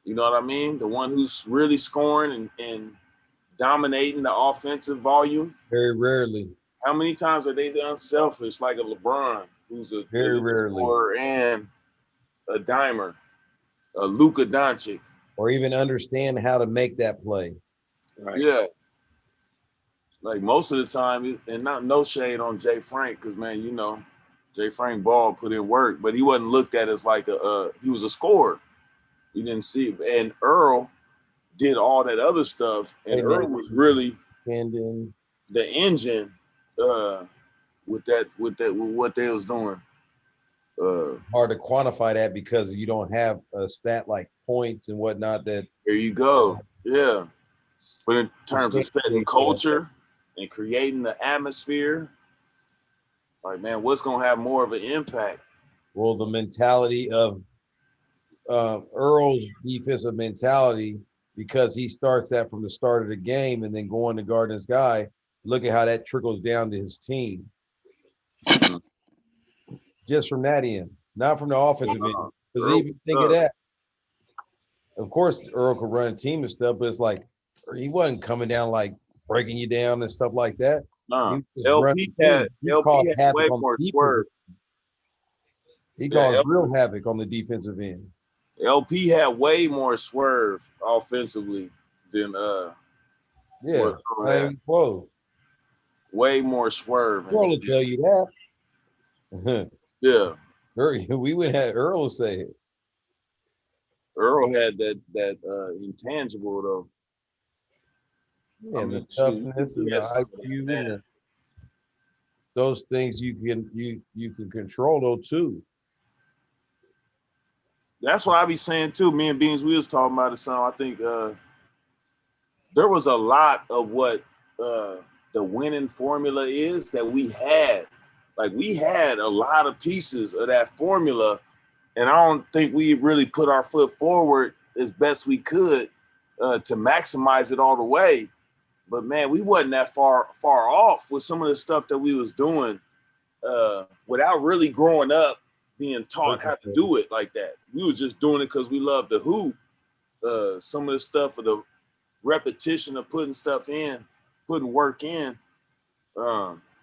You know what I mean? The one who's really scoring and dominating the offensive volume. Very rarely. How many times are they unselfish, like a LeBron, who's a very rarely scorer and a dimer, a Luka Doncic, or even understand how to make that play? Right. Yeah. Like most of the time, and no shade on Jay Frank, because man, you know, Jay Frank Ball put in work, but he wasn't looked at as like he was a scorer. You didn't see it. And Earl did all that other stuff, and Earl was really the engine with what they was doing. Hard to quantify that because you don't have a stat like points and whatnot. That there you go. Yeah. But in terms of setting culture and creating the atmosphere, like, man, what's going to have more of an impact? Well, the mentality of Earl's defensive mentality, because he starts that from the start of the game and then going to guard his guy, look at how that trickles down to his team. Just from that end, not from the offensive end. Because even think of that. Of course, Earl could run a team and stuff, but it's like he wasn't coming down like breaking you down and stuff like that. No, LP had way more swerve. He caused real havoc on the defensive end. LP had way more swerve offensively than close. Way more swerve. Earl will tell you that. Yeah. We would have Earl say it. Earl had that intangible though. Yeah, and the toughness and the IQ and those things you can control though too. That's what I be saying too. Me and Beans, we was talking about it some. I think there was a lot of what the winning formula is that we had. Like we had a lot of pieces of that formula, and I don't think we really put our foot forward as best we could to maximize it all the way. But man, we wasn't that far off with some of the stuff that we was doing without really growing up being taught how to do it like that. We was just doing it because we loved the hoop. Some of the stuff for the repetition of putting stuff in, putting work in,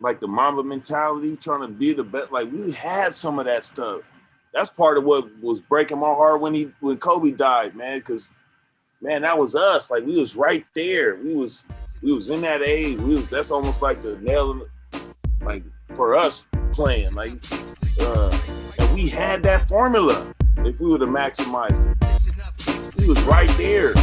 like the Mamba mentality, trying to be the best. Like we had some of that stuff. That's part of what was breaking my heart when Kobe died, man. Because man, that was us. Like we was right there. We was in that age. That's almost like the nail in the, like for us playing. Like and we had that formula if we would have maximized it. He was right there.